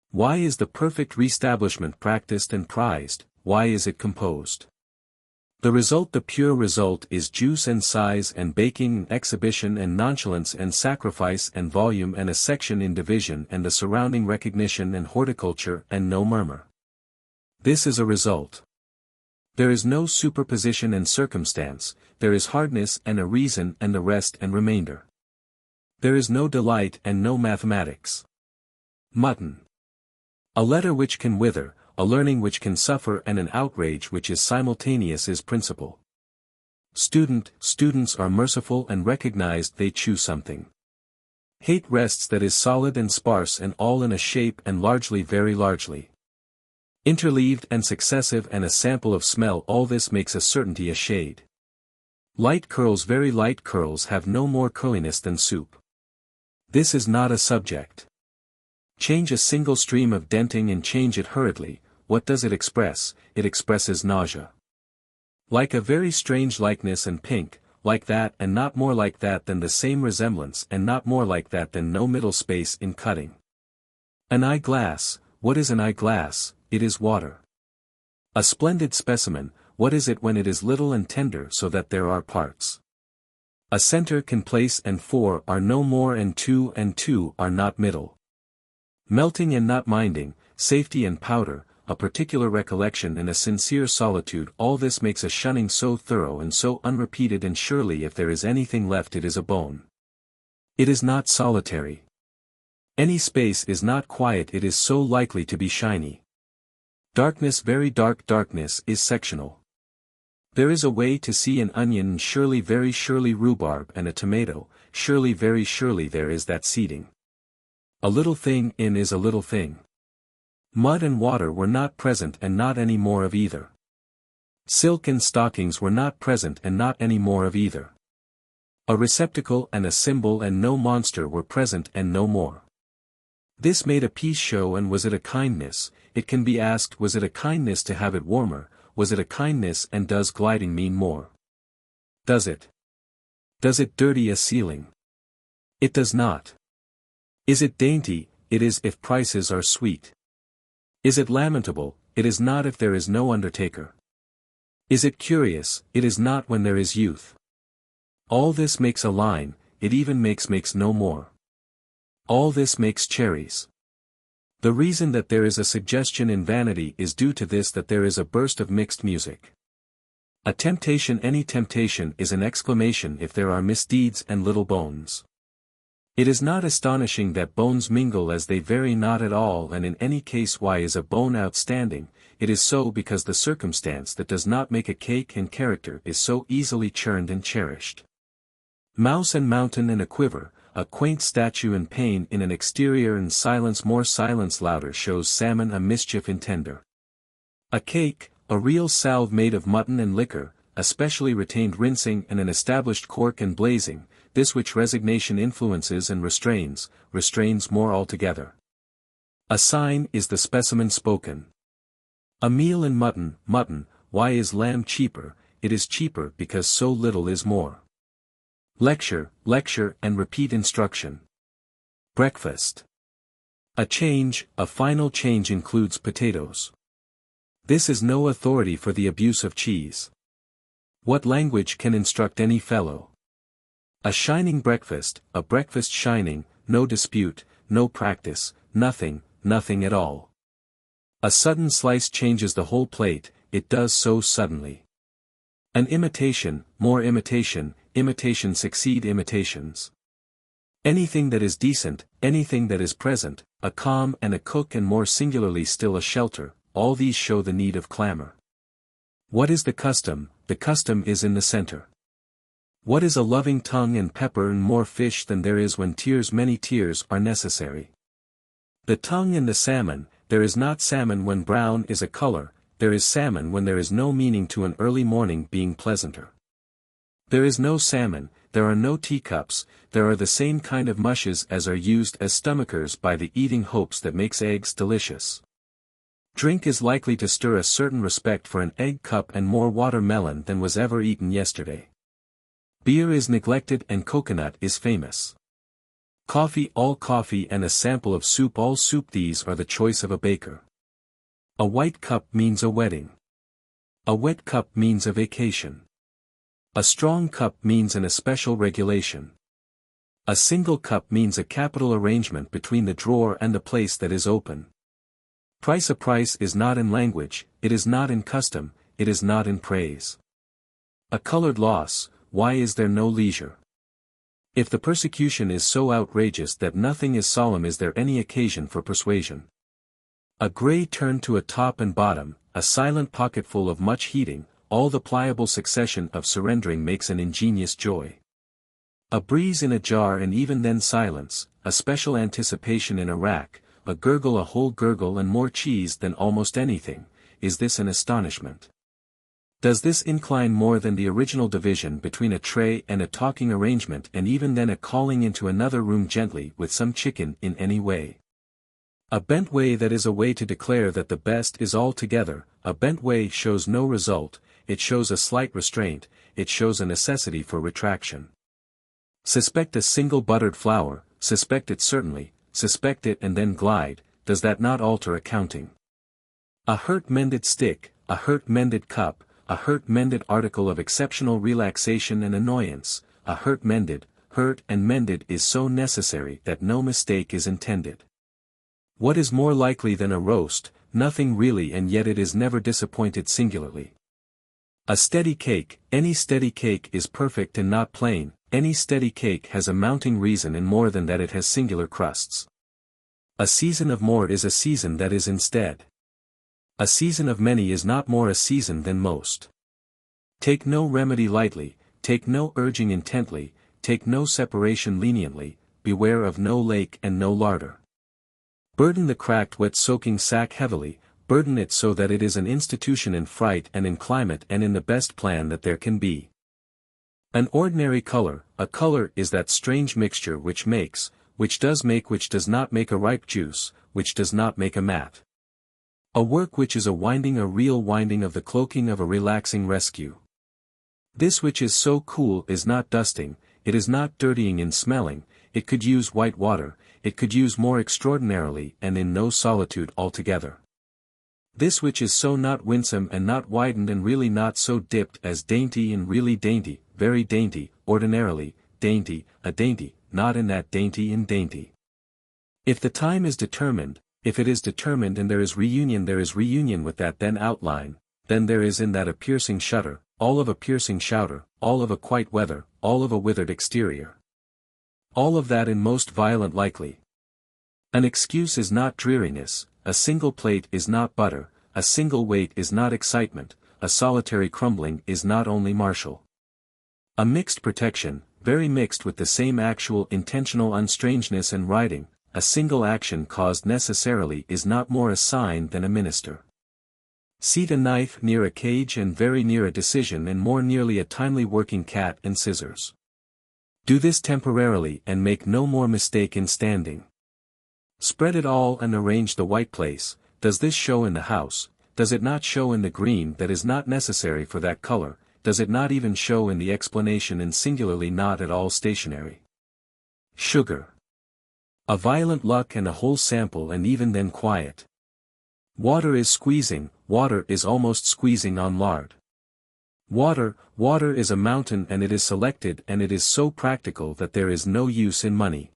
Why is the perfect reestablishment practiced and prized, why is it composed? The result, the pure result, is juice and size and baking and exhibition and nonchalance and sacrifice and volume and a section in division and the surrounding recognition and horticulture and no murmur. This is a result. There is no superposition and circumstance, there is hardness and a reason and the rest and remainder. There is no delight and no mathematics. Mutton. A letter which can wither, a learning which can suffer and an outrage which is simultaneous is principle. Students are merciful and recognized they chew something. Hate rests that is solid and sparse and all in a shape and largely very largely. Interleaved and successive and a sample of smell, all this makes a certainty a shade. Light curls, very light curls have no more curliness than soup. This is not a subject. Change a single stream of denting and change it hurriedly, what does it express? It expresses nausea. Like a very strange likeness and pink, like that and not more like that than the same resemblance and not more like that than no middle space in cutting. An eyeglass. What is an eyeglass? It is water. A splendid specimen. What is it when it is little and tender so that there are parts? A center can place and four are no more and two are not middle. Melting and not minding, safety and powder, a particular recollection and a sincere solitude, all this makes a shunning so thorough and so unrepeated, and surely if there is anything left it is a bone. It is not solitary. Any space is not quiet, it is so likely to be shiny. Darkness, very dark darkness is sectional. There is a way to see an onion and surely very surely rhubarb and a tomato, surely very surely there is that seeding. A little thing in is a little thing. Mud and water were not present and not any more of either. Silk and stockings were not present and not any more of either. A receptacle and a symbol and no monster were present and no more. This made a piece show, and was it a kindness? It can be asked, was it a kindness to have it warmer? Was it a kindness, and does gliding mean more? Does it? Does it dirty a ceiling? It does not. Is it dainty? It is if prices are sweet. Is it lamentable? It is not if there is no undertaker. Is it curious? It is not when there is youth. All this makes a line, it even makes no more. All this makes cherries. The reason that there is a suggestion in vanity is due to this, that there is a burst of mixed music. A temptation, any temptation is an exclamation if there are misdeeds and little bones. It is not astonishing that bones mingle as they vary not at all, and in any case why is a bone outstanding? It is so because the circumstance that does not make a cake and character is so easily churned and cherished. Mouse and mountain and a quiver, a quaint statue and pain in an exterior, and silence more silence louder shows salmon a mischief intender. A cake, a real salve made of mutton and liquor, a specially retained rinsing and an established cork and blazing, this which resignation influences and restrains more altogether. A sign is the specimen spoken. A meal and mutton, why is lamb cheaper? It is cheaper because so little is more. Lecture, and repeat instruction. Breakfast. A change, a final change includes potatoes. This is no authority for the abuse of cheese. What language can instruct any fellow? A shining breakfast, a breakfast shining, no dispute, no practice, nothing at all. A sudden slice changes the whole plate, it does so suddenly. An imitation, more imitation succeed imitations. Anything that is decent, anything that is present, a calm and a cook, and more singularly still a shelter, all these show the need of clamor. What is the custom? The custom is in the center. What is a loving tongue and pepper and more fish than there is when tears, many tears are necessary? The tongue and the salmon. There is not salmon when brown is a color, there is salmon when there is no meaning to an early morning being pleasanter. There is no salmon, there are no teacups, there are the same kind of mushes as are used as stomachers by the eating hopes that makes eggs delicious. Drink is likely to stir a certain respect for an egg cup and more watermelon than was ever eaten yesterday. Beer is neglected and coconut is famous. Coffee, all coffee, and a sample of soup, all soup, these are the choice of a baker. A white cup means a wedding. A wet cup means a vacation. A strong cup means an especial regulation. A single cup means a capital arrangement between the drawer and the place that is open. Price, a price is not in language, it is not in custom, it is not in praise. A colored loss, why is there no leisure? If the persecution is so outrageous that nothing is solemn, is there any occasion for persuasion? A gray turn to a top and bottom, a silent pocketful of much heating, all the pliable succession of surrendering makes an ingenious joy. A breeze in a jar, and even then silence, a special anticipation in a rack, a gurgle, a whole gurgle, and more cheese than almost anything, is this an astonishment? Does this incline more than the original division between a tray and a talking arrangement, and even then a calling into another room gently with some chicken in any way? A bent way, that is a way to declare that the best is all together, a bent way shows no result, it shows a slight restraint, it shows a necessity for retraction. Suspect a single buttered flour, suspect it certainly, suspect it and then glide, does that not alter accounting? A hurt mended stick, a hurt mended cup, a hurt mended article of exceptional relaxation and annoyance, a hurt and mended is so necessary that no mistake is intended. What is more likely than a roast? Nothing really, and yet it is never disappointed singularly. A steady cake, any steady cake is perfect and not plain, any steady cake has a mounting reason, and more than that it has singular crusts. A season of more is a season that is instead. A season of many is not more a season than most. Take no remedy lightly, take no urging intently, take no separation leniently, beware of no lake and no larder. Burden the cracked wet soaking sack heavily, burden it so that it is an institution in fright and in climate and in the best plan that there can be. An ordinary color, a color is that strange mixture which does not make a ripe juice, which does not make a mat. A work which is a real winding of the cloaking of a relaxing rescue. This which is so cool is not dusting, it is not dirtying in smelling, it could use white water, it could use more extraordinarily and in no solitude altogether. This which is so not winsome and not widened and really not so dipped as dainty and really dainty, very dainty, ordinarily, dainty, a dainty, not in that dainty and dainty. If the time is determined, if it is determined and there is reunion with that then outline, then there is in that a piercing shudder, all of a piercing shouter, all of a quite weather, all of a withered exterior. All of that in most violent likely. An excuse is not dreariness, a single plate is not butter, a single weight is not excitement, a solitary crumbling is not only martial. A mixed protection, very mixed with the same actual intentional unstrangeness and writing, a single action caused necessarily is not more a sign than a minister. Seat a knife near a cage and very near a decision and more nearly a timely working cat and scissors. Do this temporarily and make no more mistake in standing. Spread it all and arrange the white place. Does this show in the house? Does it not show in the green that is not necessary for that color? Does it not even show in the explanation and singularly not at all stationary? Sugar. A violent luck and a whole sample and even then quiet. Water is squeezing, water is almost squeezing on lard. Water is a mountain and it is selected and it is so practical that there is no use in money.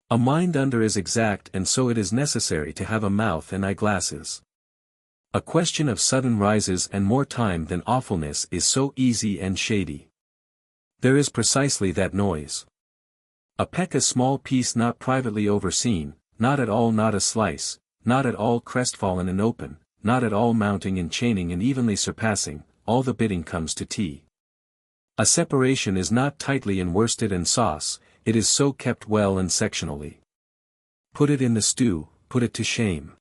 A mind under is exact and so it is necessary to have a mouth and eyeglasses. A question of sudden rises and more time than awfulness is so easy and shady. There is precisely that noise. A peck a small piece not privately overseen, not at all not a slice, not at all crestfallen and open, not at all mounting and chaining and evenly surpassing, all the bidding comes to tea. A separation is not tightly in worsted and sauce, it is so kept well and sectionally. Put it in the stew, put it to shame.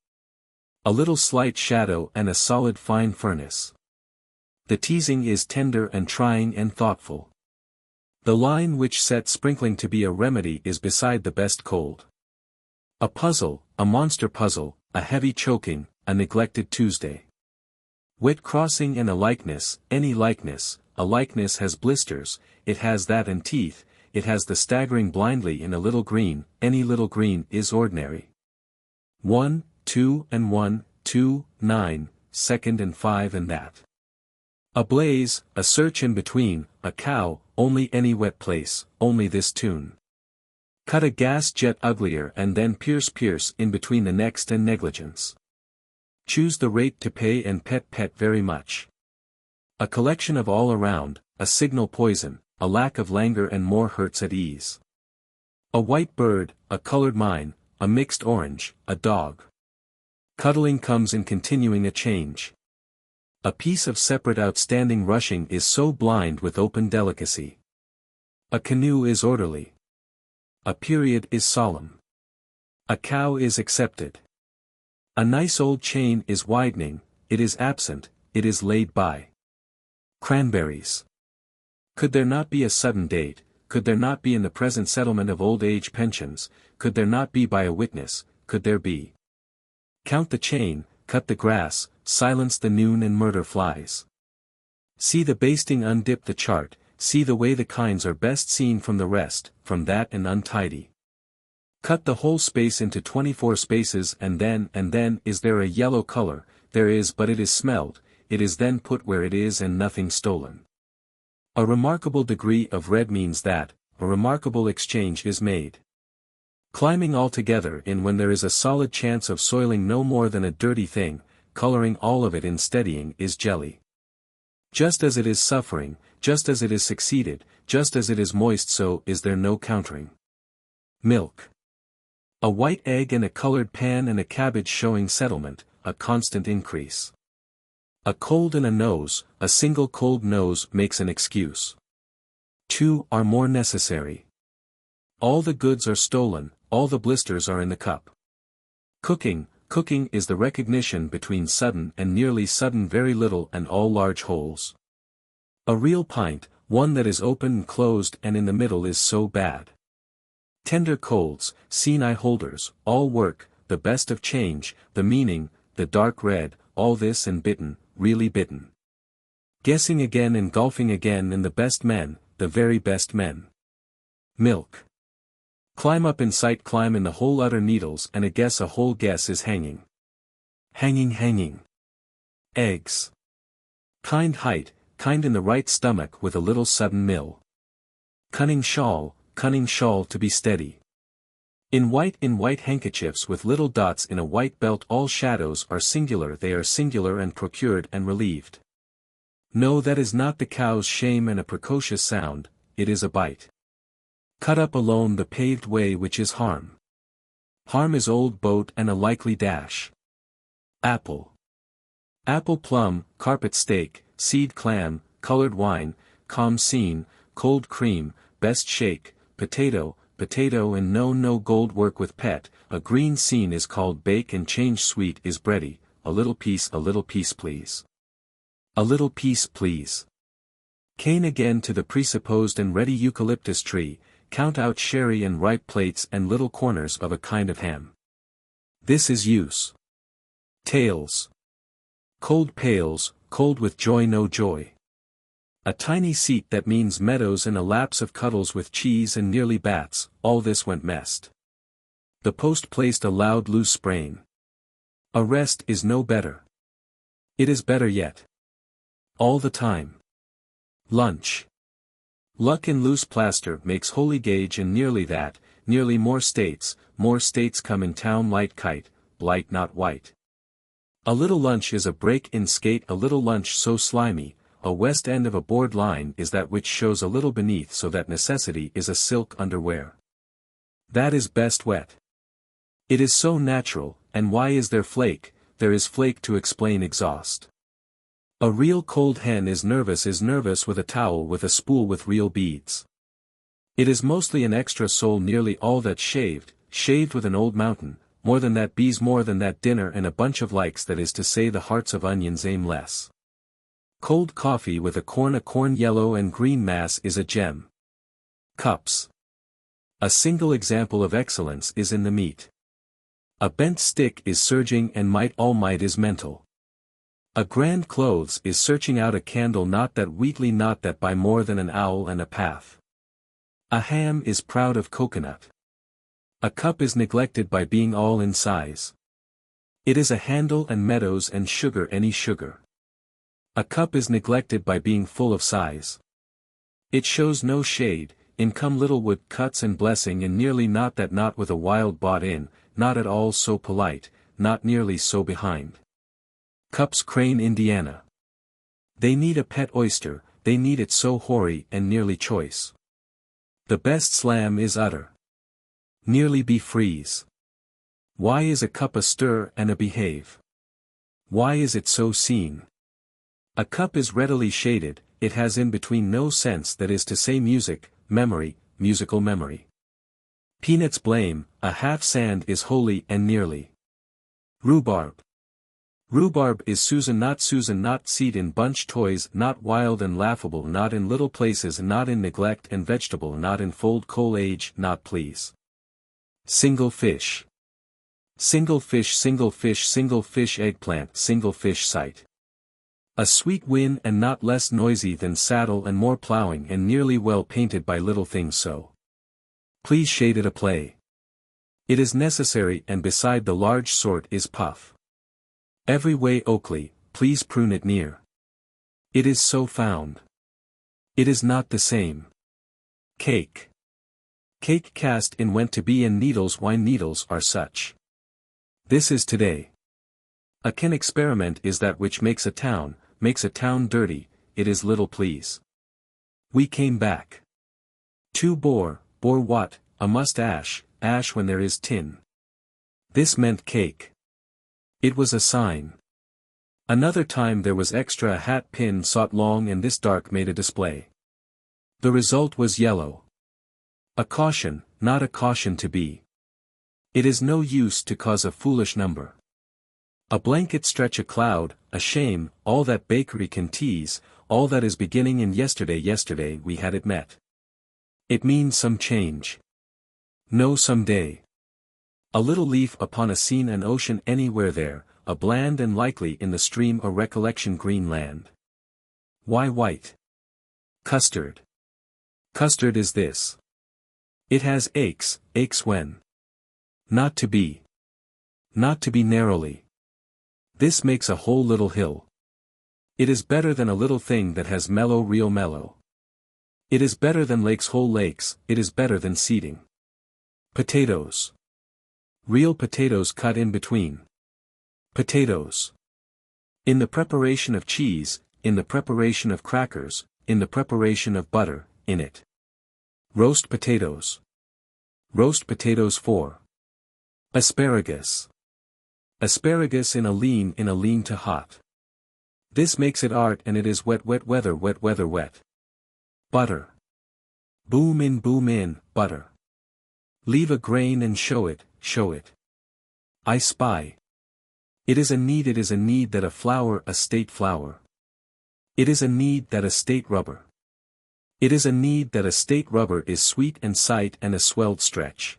A little slight shadow and a solid fine furnace. The teasing is tender and trying and thoughtful. The line which set sprinkling to be a remedy is beside the best cold. A puzzle, a monster puzzle, a heavy choking, a neglected Tuesday. Wet crossing and a likeness, any likeness, a likeness has blisters, it has that and teeth, it has the staggering blindly in a little green, any little green is ordinary. 1, 2 and 1, 2, 9, second and 5 and that. A blaze, a search in between, a cow, only any wet place, only this tune. Cut a gas jet uglier and then pierce in between the next and negligence. Choose the rate to pay and pet very much. A collection of all around, a signal poison, a lack of languor and more hurts at ease. A white bird, a colored mine, a mixed orange, a dog. Cuddling comes in continuing a change. A piece of separate outstanding rushing is so blind with open delicacy. A canoe is orderly. A period is solemn. A cow is accepted. A nice old chain is widening, it is absent, it is laid by. Cranberries. Could there not be a sudden date, could there not be in the present settlement of old age pensions, could there not be by a witness, could there be? Count the chain, cut the grass, silence the noon and murder flies. See the basting undip the chart, see the way the kinds are best seen from the rest, from that and untidy. Cut the whole space into 24 spaces and then is there a yellow color, there is but it is smelled, it is then put where it is and nothing stolen. A remarkable degree of red means that, a remarkable exchange is made. Climbing all together in when there is a solid chance of soiling no more than a dirty thing, coloring all of it in steadying is jelly. Just as it is suffering, just as it is succeeded, just as it is moist so is there no countering. Milk. A white egg and a colored pan and a cabbage showing settlement, a constant increase. A cold and a nose, a single cold nose makes an excuse. 2 are more necessary. All the goods are stolen, all the blisters are in the cup. Cooking is the recognition between sudden and nearly sudden very little and all large holes. A real pint, one that is open and closed and in the middle is so bad. Tender colds, seen eye holders, all work, the best of change, the meaning, the dark red, all this and bitten, really bitten. Guessing again and golfing again in the best men, the very best men. Milk. Climb up in sight climb in the whole utter needles and a whole guess is hanging. Hanging. Eggs. Kind height, kind in the right stomach with a little sudden mill. Cunning shawl to be steady. In white handkerchiefs with little dots in a white belt all shadows are singular, they are singular and procured and relieved. No, that is not the cow's shame and a precocious sound, it is a bite. Cut up alone the paved way which is harm. Harm is old boat and a likely dash. Apple. Apple plum, carpet steak, seed clam, colored wine, calm scene, cold cream, best shake, potato and no gold work with pet, a green scene is called bake and change sweet is bready, a little piece please. A little piece please. Cane again to the presupposed and ready eucalyptus tree, count out sherry and ripe plates and little corners of a kind of ham. This is use. Tales. Cold pails, cold with joy no joy. A tiny seat that means meadows and a lapse of cuddles with cheese and nearly bats, all this went messed. The post placed a loud loose sprain. A rest is no better. It is better yet. All the time. Lunch. Luck in loose plaster makes holy gauge and nearly that, nearly more states come in town light kite, blight not white. A little lunch is a break in skate, a little lunch so slimy, a west end of a board line is that which shows a little beneath so that necessity is a silk underwear. That is best wet. It is so natural, and why is there flake? There is flake to explain exhaust. A real cold hen is nervous with a towel with a spool with real beads. It is mostly an extra soul nearly all that shaved with an old mountain, more than that bees more than that dinner and a bunch of likes that is to say the hearts of onions aim less. Cold coffee with a corn yellow and green mass is a gem. Cups. A single example of excellence is in the meat. A bent stick is surging and all might is mental. A grand clothes is searching out a candle not that wheatly not that by more than an owl and a path. A ham is proud of coconut. A cup is neglected by being all in size. It is a handle and meadows and sugar any sugar. A cup is neglected by being full of size. It shows no shade, in come little wood cuts and blessing and nearly not that not with a wild bought in, not at all so polite, not nearly so behind. Cups Crane Indiana. They need a pet oyster, they need it so hoary and nearly choice. The best slam is utter. Nearly be freeze. Why is a cup a stir and a behave? Why is it so seen? A cup is readily shaded, it has in between no sense that is to say music, memory, musical memory. Peanuts blame, a half sand is holy and nearly. Rhubarb. Rhubarb is Susan not seed in bunch toys not wild and laughable not in little places not in neglect and vegetable not in fold coal age not please. Single fish. Single fish eggplant single fish sight. A sweet win and not less noisy than saddle and more plowing and nearly well painted by little things so. Please shade it a play. It is necessary and beside the large sort is puff. Every way Oakley, please prune it near. It is so found. It is not the same. Cake. Cake cast in went to be and needles why needles are such. This is today. A can experiment is that which makes a town dirty, it is little please. We came back. Two bore what, a must ash when there is tin. This meant cake. It was a sign. Another time there was extra a hat pin sought long and this dark made a display. The result was yellow. A caution, not a caution to be. It is no use to cause a foolish number. A blanket stretch a cloud, a shame, all that bakery can tease, all that is beginning in yesterday we had it met. It means some change. No some day. A little leaf upon a scene an ocean anywhere there, a bland and likely in the stream a recollection green land. Why white? Custard. Custard is this. It has aches when. Not to be. Not to be narrowly. This makes a whole little hill. It is better than a little thing that has mellow real mellow. It is better than lakes whole lakes, it is better than seeding. Potatoes. Real potatoes cut in between. Potatoes. In the preparation of cheese, in the preparation of crackers, in the preparation of butter, in it. Roast potatoes. Roast potatoes 4. Asparagus. Asparagus in a lean to hot. This makes it art and it is wet weather wet. Butter. Boom in, butter. Leave a grain and show it. I spy. It is a need that a state flower. It is a need that a state rubber. It is a need that a state rubber is sweet and sight and a swelled stretch.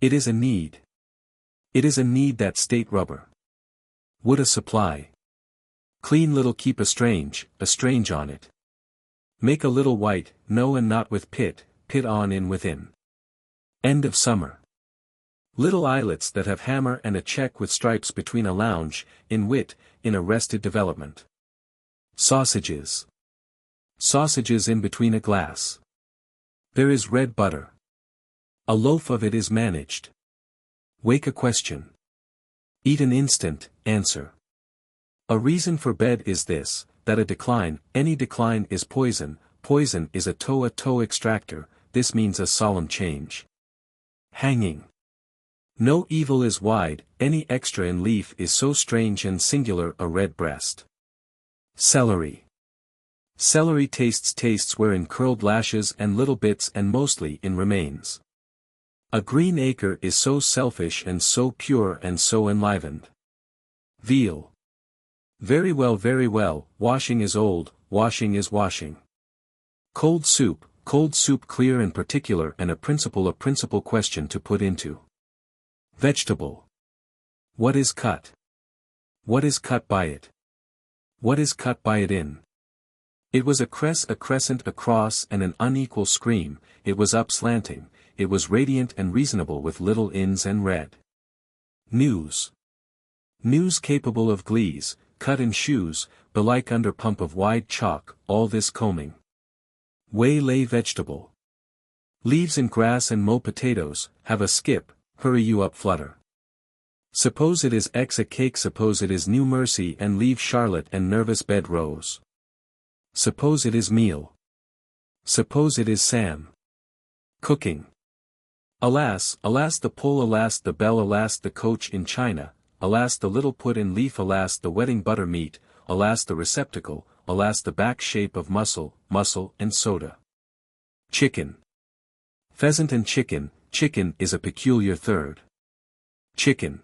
It is a need. It is a need that state rubber. Would a supply. Clean little keep a strange on it. Make a little white, no and not with pit on in within. End of summer. Little islets that have hammer and a check with stripes between a lounge, in wit, in arrested development. Sausages. Sausages in between a glass. There is red butter. A loaf of it is managed. Wake a question. Eat an instant, answer. A reason for bed is this, that a decline, any decline is poison is a toe extractor, this means a solemn change. Hanging. No evil is wide, any extra in leaf is so strange and singular a red breast. Celery. Celery tastes where in curled lashes and little bits and mostly in remains. A green acre is so selfish and so pure and so enlivened. Veal. Very well, washing is old, washing is washing. Cold soup clear and particular and a principle question to put into. Vegetable. What is cut? What is cut by it? What is cut by it in? It was a crescent, a cross and an unequal scream, it was up slanting, it was radiant and reasonable with little ins and red. News. News capable of glees, cut in shoes, belike under pump of wide chalk, all this combing. Waylay vegetable. Leaves in grass and mow potatoes, have a skip, hurry you up flutter. Suppose it is a cake, suppose it is new mercy and leave Charlotte and nervous bed rose. Suppose it is meal. Suppose it is Sam. Cooking. Alas the pole, alas the bell, alas the coach in China, alas the little put in leaf, alas the wedding butter meat, alas the receptacle, alas the back shape of muscle and soda. Chicken. Pheasant and chicken is a peculiar third. Chicken.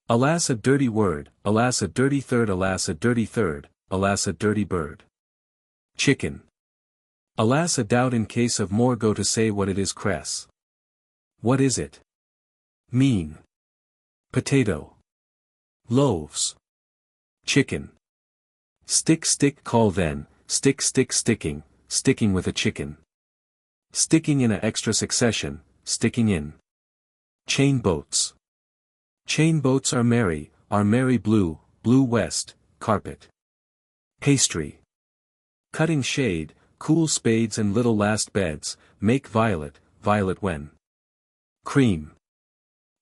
Alas a dirty word, alas a dirty third, alas a dirty third, alas a dirty bird. Chicken. Alas a doubt in case of more go to say what it is cress. What is it? Mean. Potato. Loaves. Chicken. Stick call then, sticking with a chicken. Sticking in a extra succession, sticking in. Chain boats. Chain boats are merry blue west, carpet. Pastry. Cutting shade, cool spades and little last beds, make violet when. Cream.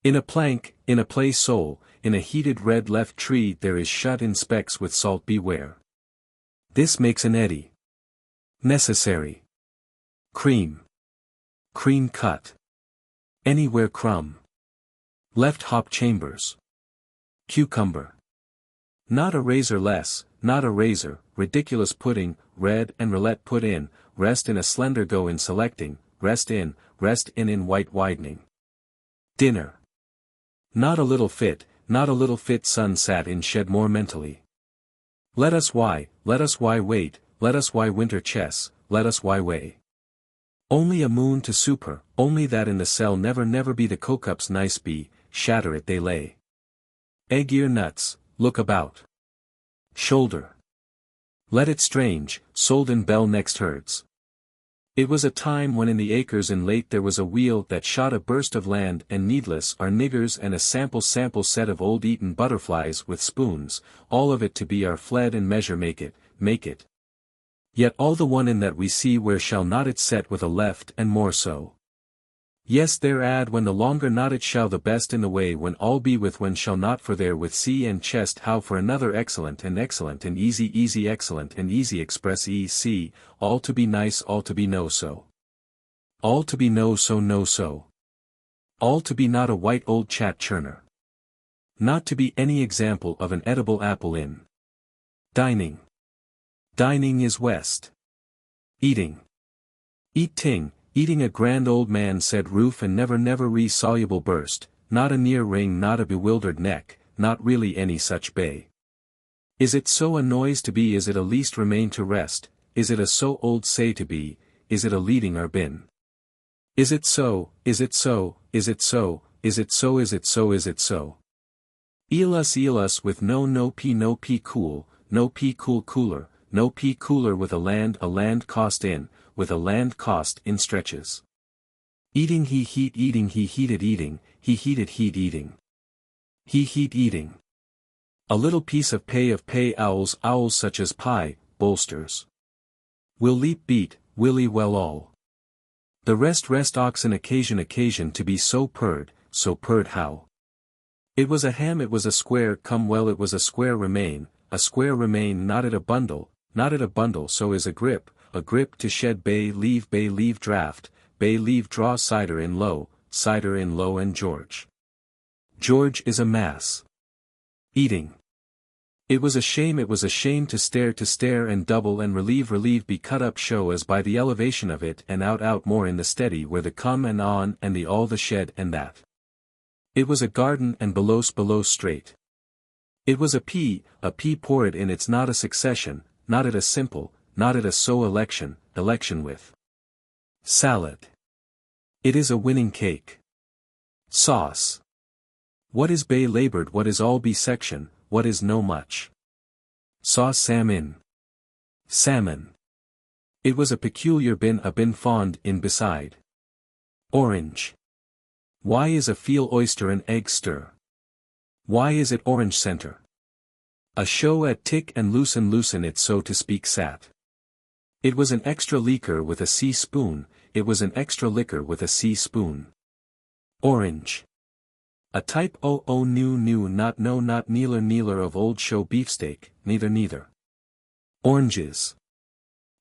In a plank, in a play sole, in a heated red left tree there is shut in specks with salt beware. This makes an eddy. Necessary. Cream. Cream cut. Anywhere crumb. Left hop chambers. Cucumber. Not a razor less, not a razor, ridiculous pudding, red and roulette put in, rest in a slender go in selecting, rest in white widening. Dinner. Not a little fit sun sat in shed more mentally. Let us why wait, let us why winter chess, let us why weigh. Only a moon to soup her, only that in the cell never be the cocups nice be, shatter it they lay. Egg ear nuts, look about. Shoulder. Let it strange, sold in bell next herds. It was a time when in the acres in late there was a wheel that shot a burst of land and needless are niggers and a sample set of old eaten butterflies with spoons, all of it to be our fled and measure make it. Yet all the one in that we see where shall not it set with a left and more so. Yes there add when the longer not it shall the best in the way when all be with when shall not for there with sea and chest how for another excellent and easy excellent and easy express ec, all to be nice all to be no so. All to be no so no so. All to be not a white old chat churner. Not to be any example of an edible apple in. Dining. Dining is west. Eating. Eating. Eating a grand old man said roof and never re-soluble burst, not a near ring not a bewildered neck, not really any such bay. Is it so a noise to be is it a least remain to rest, is it a so old say to be, is it a leading or been? Is it so, is it so, is it so, is it so is it so is it so? Eelus with no p cool, no p cool cooler, no p cooler with a land cost in, with a land cost in stretches. Eating he heated eating, he heated heat eating. He heat eating. A little piece of pay owls such as pie, bolsters. Will leap beat, willy well all. The rest oxen occasion to be so purred how. It was a ham it was a square come well it was a square remain not at a bundle so is a grip to shed bay leave draft, bay leave draw cider in low and George. George is a mass. Eating. It was a shame to stare and double and relieve be cut up show as by the elevation of it and out more in the steady where the come and on and the all the shed and that. It was a garden and below straight. It was a pea poured in it's not a succession, not at a simple, not at a so election with salad. It is a winning cake. Sauce. What is bay labored what is all be section, what is no much. Sauce salmon. Salmon. It was a peculiar bin fond in beside. Orange. Why is a feel oyster and egg stir? Why is it orange center? A show at tick and loosen it so to speak sat. It was an extra liquor with a C spoon, it was an extra liquor with a C spoon. Orange. A type new not neither of old show beefsteak, neither. Oranges.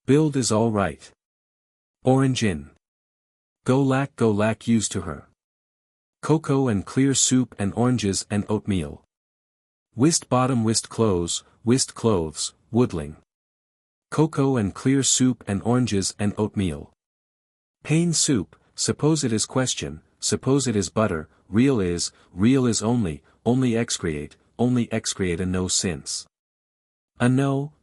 Build is all right. Orange in. Go lack used to her. Cocoa and clear soup and oranges and oatmeal. Whist bottom whist clothes, woodling. Cocoa and clear soup and oranges and oatmeal. Pain soup, suppose it is question, suppose it is butter, real is only excreate a no since. A no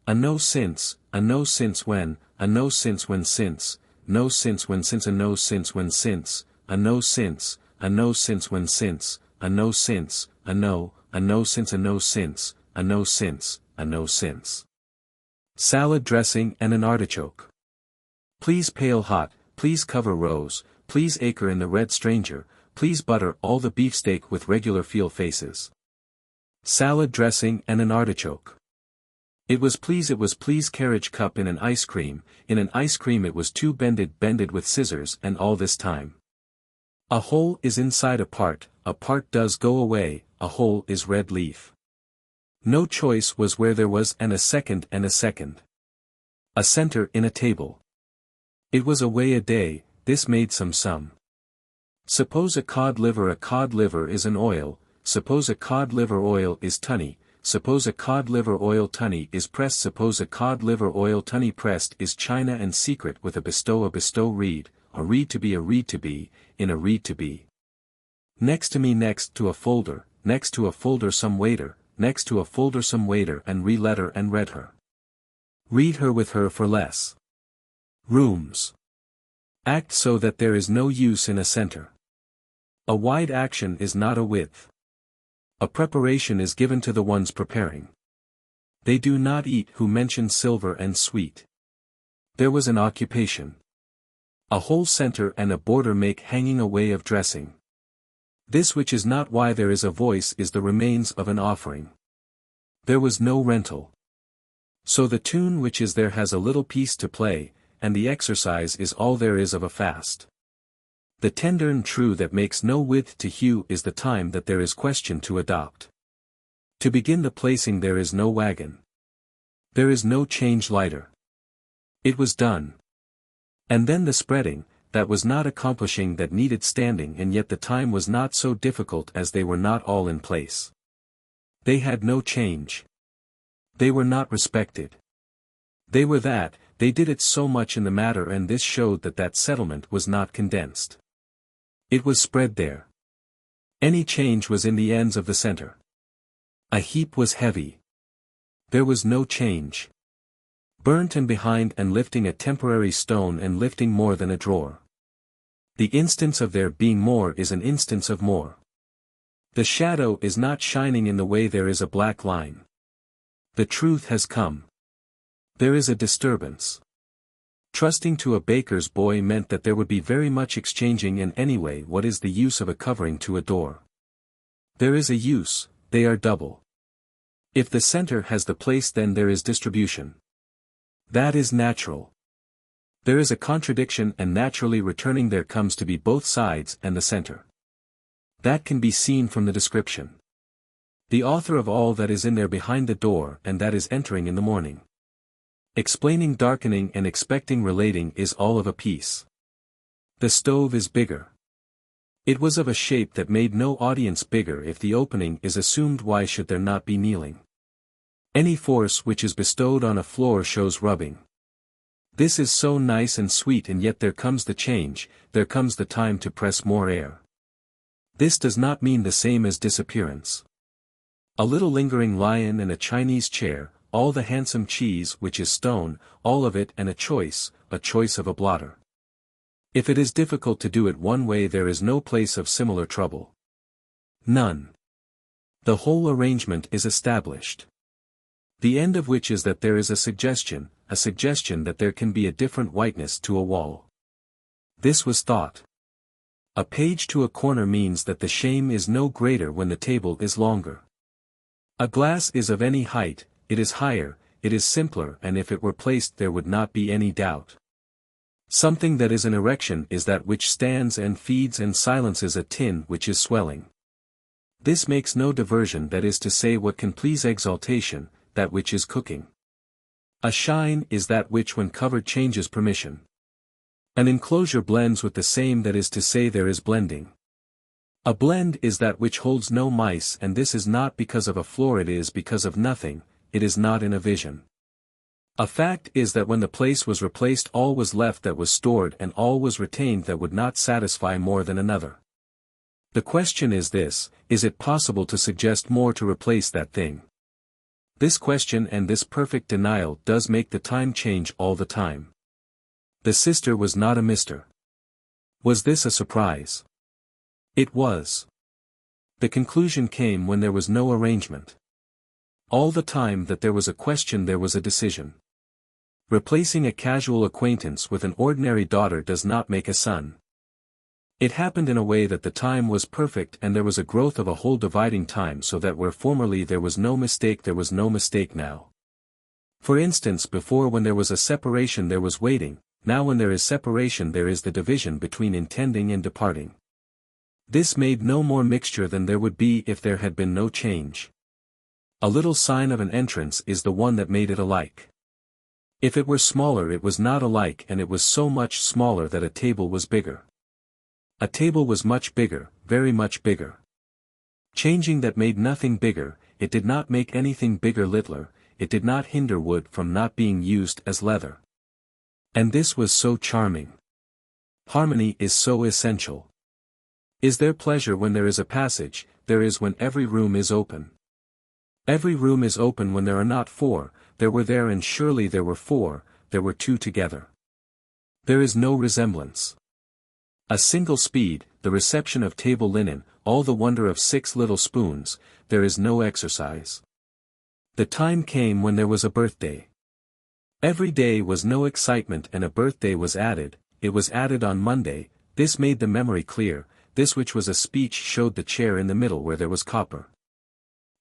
since when, a no since when since, no since when since a no since when since, a no since when since, a no since, a no since a no since, a no since, a no since. Salad dressing and an artichoke. Please pale hot, please cover rose, please acre in the red stranger, please butter all the beefsteak with regular feel faces. Salad dressing and an artichoke. It was please carriage cup in an ice cream it was too bended with scissors and all this time. A hole is inside a part does go away, a hole is red leaf. No choice was where there was and a second. A center in a table. It was away a day, this made some sum. Suppose a cod liver is an oil, suppose a cod liver oil is tunny, suppose a cod liver oil tunny is pressed suppose a cod liver oil tunny pressed is china and secret with a bestow reed, a reed to be, in a reed to be. Next to me next to a folder some waiter, next to a folder some waiter and re-letter and read her. Read her with her for less. Rooms. Act so that there is no use in a center. A wide action is not a width. A preparation is given to the ones preparing. They do not eat who mention silver and sweet. There was an occupation. A whole center and a border make hanging a way of dressing. This which is not why there is a voice is the remains of an offering. There was no rental. So the tune which is there has a little piece to play, and the exercise is all there is of a fast. The tender and true that makes no width to hew is the time that there is question to adopt. To begin the placing there is no wagon. There is no change lighter. It was done. And then the spreading, that was not accomplishing that needed standing, and yet the time was not so difficult as they were not all in place. They had no change. They were not respected. They were that, they did it so much in the matter, and this showed that that settlement was not condensed. It was spread there. Any change was in the ends of the center. A heap was heavy. There was no change. Burnt and behind and lifting a temporary stone and lifting more than a drawer. The instance of there being more is an instance of more. The shadow is not shining in the way there is a black line. The truth has come. There is a disturbance. Trusting to a baker's boy meant that there would be very much exchanging, and anyway, what is the use of a covering to a door? There is a use, they are double. If the center has the place, then there is distribution. That is natural. There is a contradiction, and naturally returning there comes to be both sides and the center. That can be seen from the description. The author of all that is in there behind the door, and that is entering in the morning. Explaining, darkening, and expecting, relating is all of a piece. The stove is bigger. It was of a shape that made no audience bigger. If the opening is assumed, why should there not be kneeling? Any force which is bestowed on a floor shows rubbing. This is so nice and sweet, and yet there comes the change, there comes the time to press more air. This does not mean the same as disappearance. A little lingering lion and a Chinese chair, all the handsome cheese which is stone, all of it, and a choice of a blotter. If it is difficult to do it one way, there is no place of similar trouble. None. The whole arrangement is established. The end of which is that there is a suggestion that there can be a different whiteness to a wall. This was thought. A page to a corner means that the shame is no greater when the table is longer. A glass is of any height, it is higher, it is simpler, and if it were placed there would not be any doubt. Something that is an erection is that which stands and feeds and silences a tin which is swelling. This makes no diversion, that is to say, what can please exaltation, that which is cooking. A shine is that which when covered changes permission. An enclosure blends with the same, that is to say, there is blending. A blend is that which holds no mice, and this is not because of a floor, it is because of nothing, it is not in a vision. A fact is that when the place was replaced, all was left that was stored, and all was retained that would not satisfy more than another. The question is this: is it possible to suggest more to replace that thing? This question and this perfect denial does make the time change all the time. The sister was not a mister. Was this a surprise? It was. The conclusion came when there was no arrangement. All the time that there was a question there was a decision. Replacing a casual acquaintance with an ordinary daughter does not make a son. It happened in a way that the time was perfect, and there was a growth of a whole dividing time, so that where formerly there was no mistake, there was no mistake now. For instance, before, when there was a separation there was waiting, now when there is separation there is the division between intending and departing. This made no more mixture than there would be if there had been no change. A little sign of an entrance is the one that made it alike. If it were smaller it was not alike, and it was so much smaller that a table was bigger. A table was much bigger, very much bigger. Changing that made nothing bigger, it did not make anything bigger littler, it did not hinder wood from not being used as leather. And this was so charming. Harmony is so essential. Is there pleasure when there is a passage? There is when every room is open. Every room is open when there are not four, there were there, and surely there were four, there were two together. There is no resemblance. A single speed, the reception of table linen, all the wonder of 6 little spoons, there is no exercise. The time came when there was a birthday. Every day was no excitement, and a birthday was added, it was added on Monday, this made the memory clear, this which was a speech showed the chair in the middle where there was copper.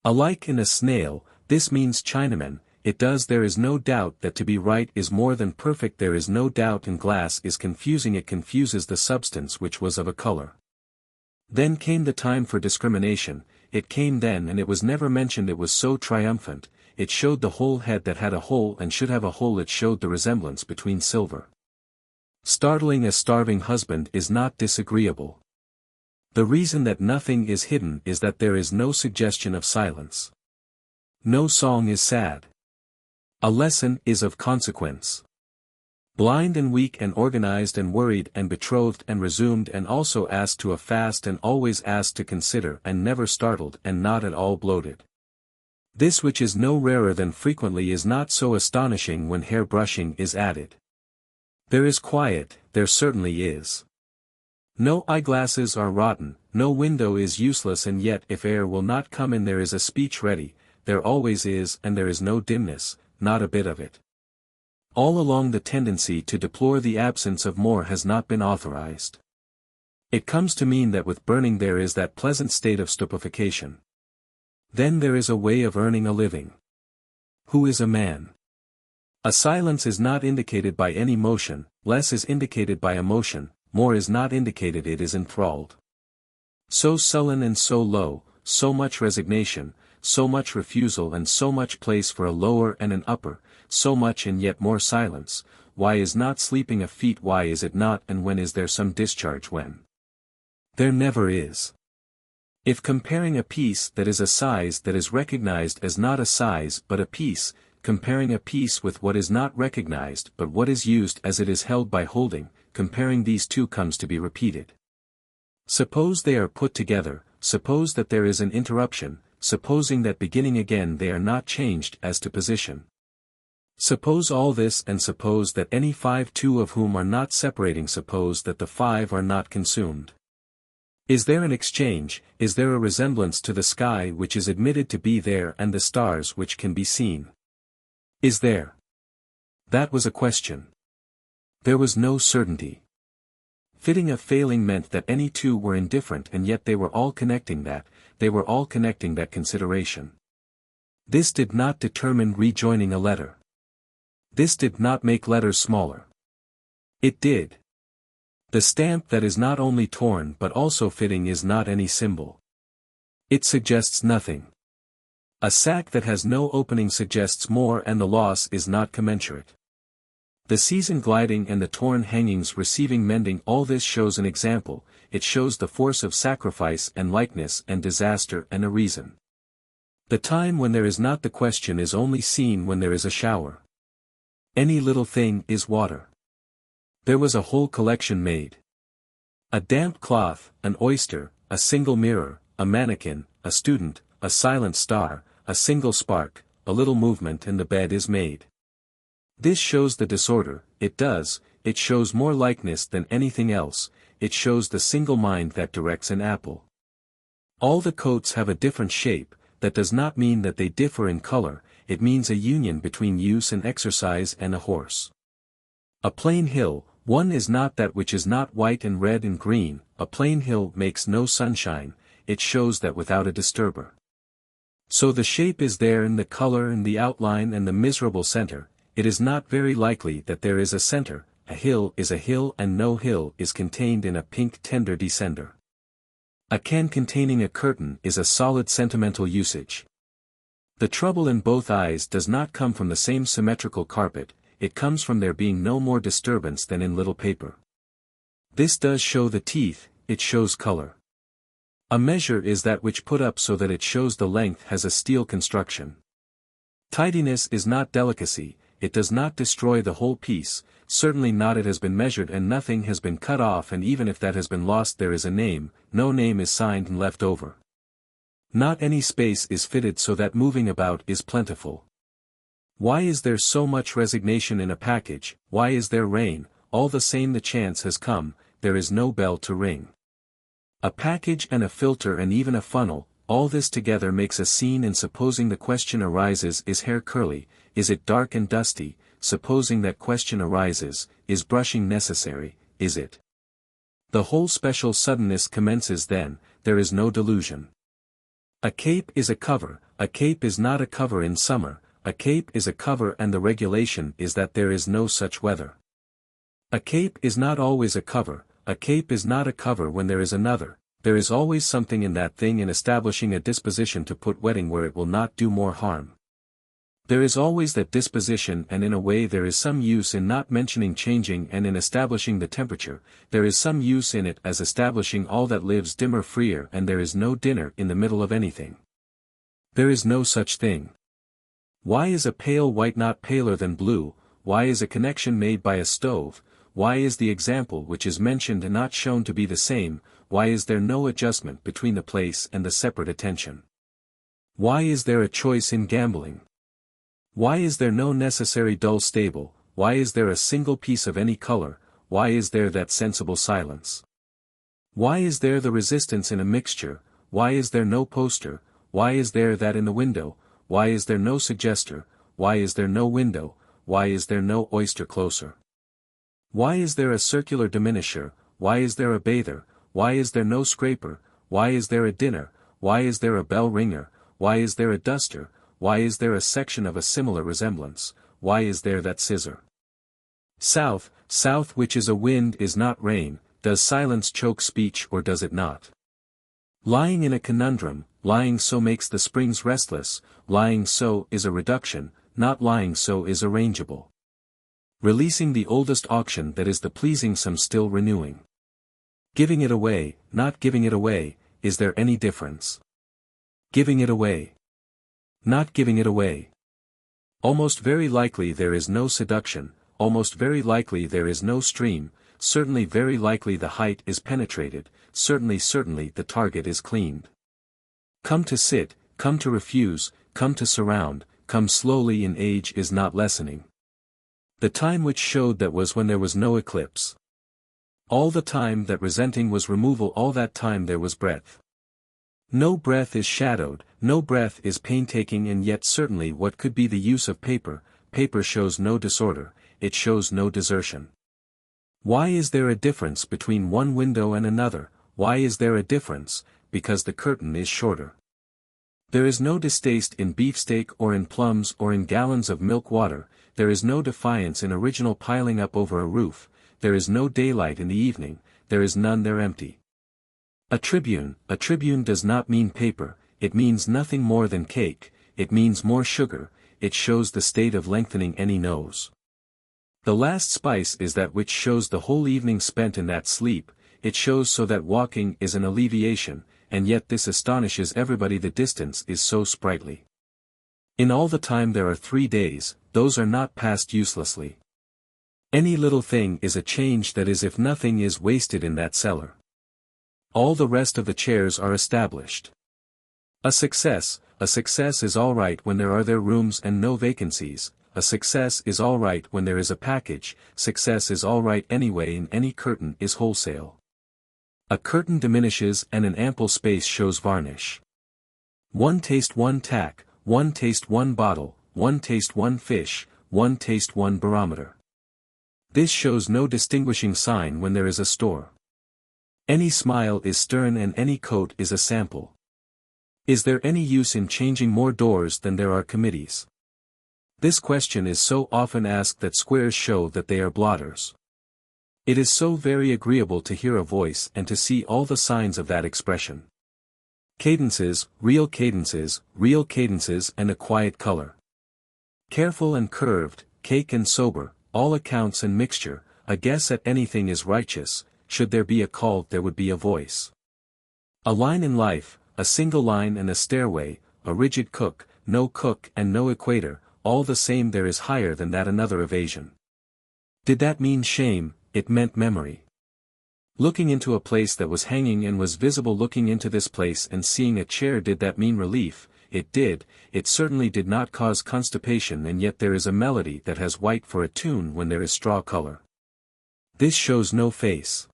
Alike in a snail, this means Chinaman, it does. There is no doubt that to be right is more than perfect. There is no doubt, and glass is confusing. It confuses the substance which was of a color. Then came the time for discrimination, it came then, and it was never mentioned. It was so triumphant, it showed the whole head that had a hole and should have a hole. It showed the resemblance between silver. Startling. A starving husband is not disagreeable. The reason that nothing is hidden is that there is no suggestion of silence. No song is sad. A lesson is of consequence. Blind and weak and organized and worried and betrothed and resumed and also asked to a fast and always asked to consider and never startled and not at all bloated. This which is no rarer than frequently is not so astonishing when hair brushing is added. There is quiet, there certainly is. No eyeglasses are rotten, no window is useless, and yet if air will not come in there is a speech ready, there always is, and there is no dimness, not a bit of it. All along the tendency to deplore the absence of more has not been authorized. It comes to mean that with burning there is that pleasant state of stupefaction. Then there is a way of earning a living. Who is a man? A silence is not indicated by any motion, less is indicated by emotion, more is not indicated, it is enthralled. So sullen and so low, so much resignation, so much refusal and so much place for a lower and an upper, so much and yet more silence. Why is not sleeping a feat? Why is it not? And when is there some discharge? When there never is. If comparing a piece that is a size that is recognized as not a size but a piece, comparing a piece with what is not recognized but what is used as it is held by holding, comparing these two comes to be repeated. Suppose they are put together, suppose that there is an interruption, supposing that beginning again they are not changed as to position. Suppose all this, and suppose that any five, two of whom are not separating, suppose that the five are not consumed. Is there an exchange, is there a resemblance to the sky which is admitted to be there and the stars which can be seen? Is there? That was a question. There was no certainty. Fitting a failing meant that any two were indifferent, and yet they were all connecting that, consideration. This did not determine rejoining a letter. This did not make letters smaller. It did. The stamp that is not only torn but also fitting is not any symbol. It suggests nothing. A sack that has no opening suggests more, and the loss is not commensurate. The season gliding and the torn hangings receiving mending, all this shows an example, it shows the force of sacrifice and likeness and disaster and a reason. The time when there is not the question is only seen when there is a shower. Any little thing is water. There was a whole collection made. A damp cloth, an oyster, a single mirror, a mannequin, a student, a silent star, a single spark, a little movement, and the bed is made. This shows the disorder, it does, it shows more likeness than anything else, it shows the single mind that directs an apple. All the coats have a different shape, that does not mean that they differ in color, it means a union between use and exercise and a horse. A plain hill, one is not that which is not white and red and green, a plain hill makes no sunshine, it shows that without a disturber. So the shape is there in the color and the outline and the miserable center, it is not very likely that there is a center, a hill is a hill and no hill is contained in a pink tender descender. A can containing a curtain is a solid sentimental usage. The trouble in both eyes does not come from the same symmetrical carpet, it comes from there being no more disturbance than in little paper. This does show the teeth, it shows color. A measure is that which put up so that it shows the length has a steel construction. Tidiness is not delicacy, it does not destroy the whole piece, certainly not. It has been measured and nothing has been cut off, and even if that has been lost there is a name, no name is signed and left over. Not any space is fitted so that moving about is plentiful. Why is there so much resignation in a package? Why is there rain? All the same the chance has come, there is no bell to ring. A package and a filter and even a funnel, all this together makes a scene, and supposing the question arises, is hair curly, is it dark and dusty, supposing that question arises, is brushing necessary, is it? The whole special suddenness commences then, there is no delusion. A cape is a cover, a cape is not a cover in summer, a cape is a cover and the regulation is that there is no such weather. A cape is not always a cover, a cape is not a cover when there is another, there is always something in that thing in establishing a disposition to put wetting where it will not do more harm. There is always that disposition and in a way there is some use in not mentioning changing and in establishing the temperature, there is some use in it as establishing all that lives dimmer freer and there is no dinner in the middle of anything. There is no such thing. Why is a pale white not paler than blue, why is a connection made by a stove, why is the example which is mentioned and not shown to be the same, why is there no adjustment between the place and the separate attention? Why is there a choice in gambling? Why is there no necessary dull stable, why is there a single piece of any color, why is there that sensible silence? Why is there the resistance in a mixture, why is there no poster, why is there that in the window, why is there no suggester, why is there no window, why is there no oyster closer? Why is there a circular diminisher, why is there a bather, why is there no scraper, why is there a dinner, why is there a bell ringer, why is there a duster, why is there a section of a similar resemblance, why is there that scissor? South, south which is a wind is not rain, does silence choke speech or does it not? Lying in a conundrum, lying so makes the springs restless, lying so is a reduction, not lying so is arrangeable. Releasing the oldest auction that is the pleasing some still renewing. Giving it away, not giving it away, is there any difference? Giving it away. Not giving it away. Almost very likely there is no seduction, almost very likely there is no stream, certainly very likely the height is penetrated, certainly the target is cleaned. Come to sit, come to refuse, come to surround, come slowly in age is not lessening. The time which showed that was when there was no eclipse. All the time that resenting was removal all that time there was breath. No breath is shadowed, no breath is painstaking and yet certainly what could be the use of paper, paper shows no disorder, it shows no desertion. Why is there a difference between one window and another, why is there a difference, because the curtain is shorter. There is no distaste in beefsteak or in plums or in gallons of milk water, there is no defiance in original piling up over a roof, there is no daylight in the evening, there is none there empty. A tribune does not mean paper, it means nothing more than cake, it means more sugar, it shows the state of lengthening any nose. The last spice is that which shows the whole evening spent in that sleep, it shows so that walking is an alleviation, and yet this astonishes everybody the distance is so sprightly. In all the time there are 3 days, those are not passed uselessly. Any little thing is a change that is if nothing is wasted in that cellar. All the rest of the chairs are established. A success is all right when there are rooms and no vacancies, a success is all right when there is a package, success is all right anyway and any curtain is wholesale. A curtain diminishes and an ample space shows varnish. One taste one tack, one taste one bottle, one taste one fish, one taste one barometer. This shows no distinguishing sign when there is a store. Any smile is stern and any coat is a sample. Is there any use in changing more doors than there are committees? This question is so often asked that squares show that they are blotters. It is so very agreeable to hear a voice and to see all the signs of that expression. Cadences and a quiet color. Careful and curved, cake and sober, all accounts and mixture, a guess at anything is righteous, should there be a call there would be a voice. A line in life, a single line and a stairway, a rigid cook, no cook and no equator, all the same there is higher than that another evasion. Did that mean shame? It meant memory. Looking into a place that was hanging and was visible looking into this place and seeing a chair did that mean relief? It did, it certainly did not cause constipation and yet there is a melody that has white for a tune when there is straw color. This shows no face.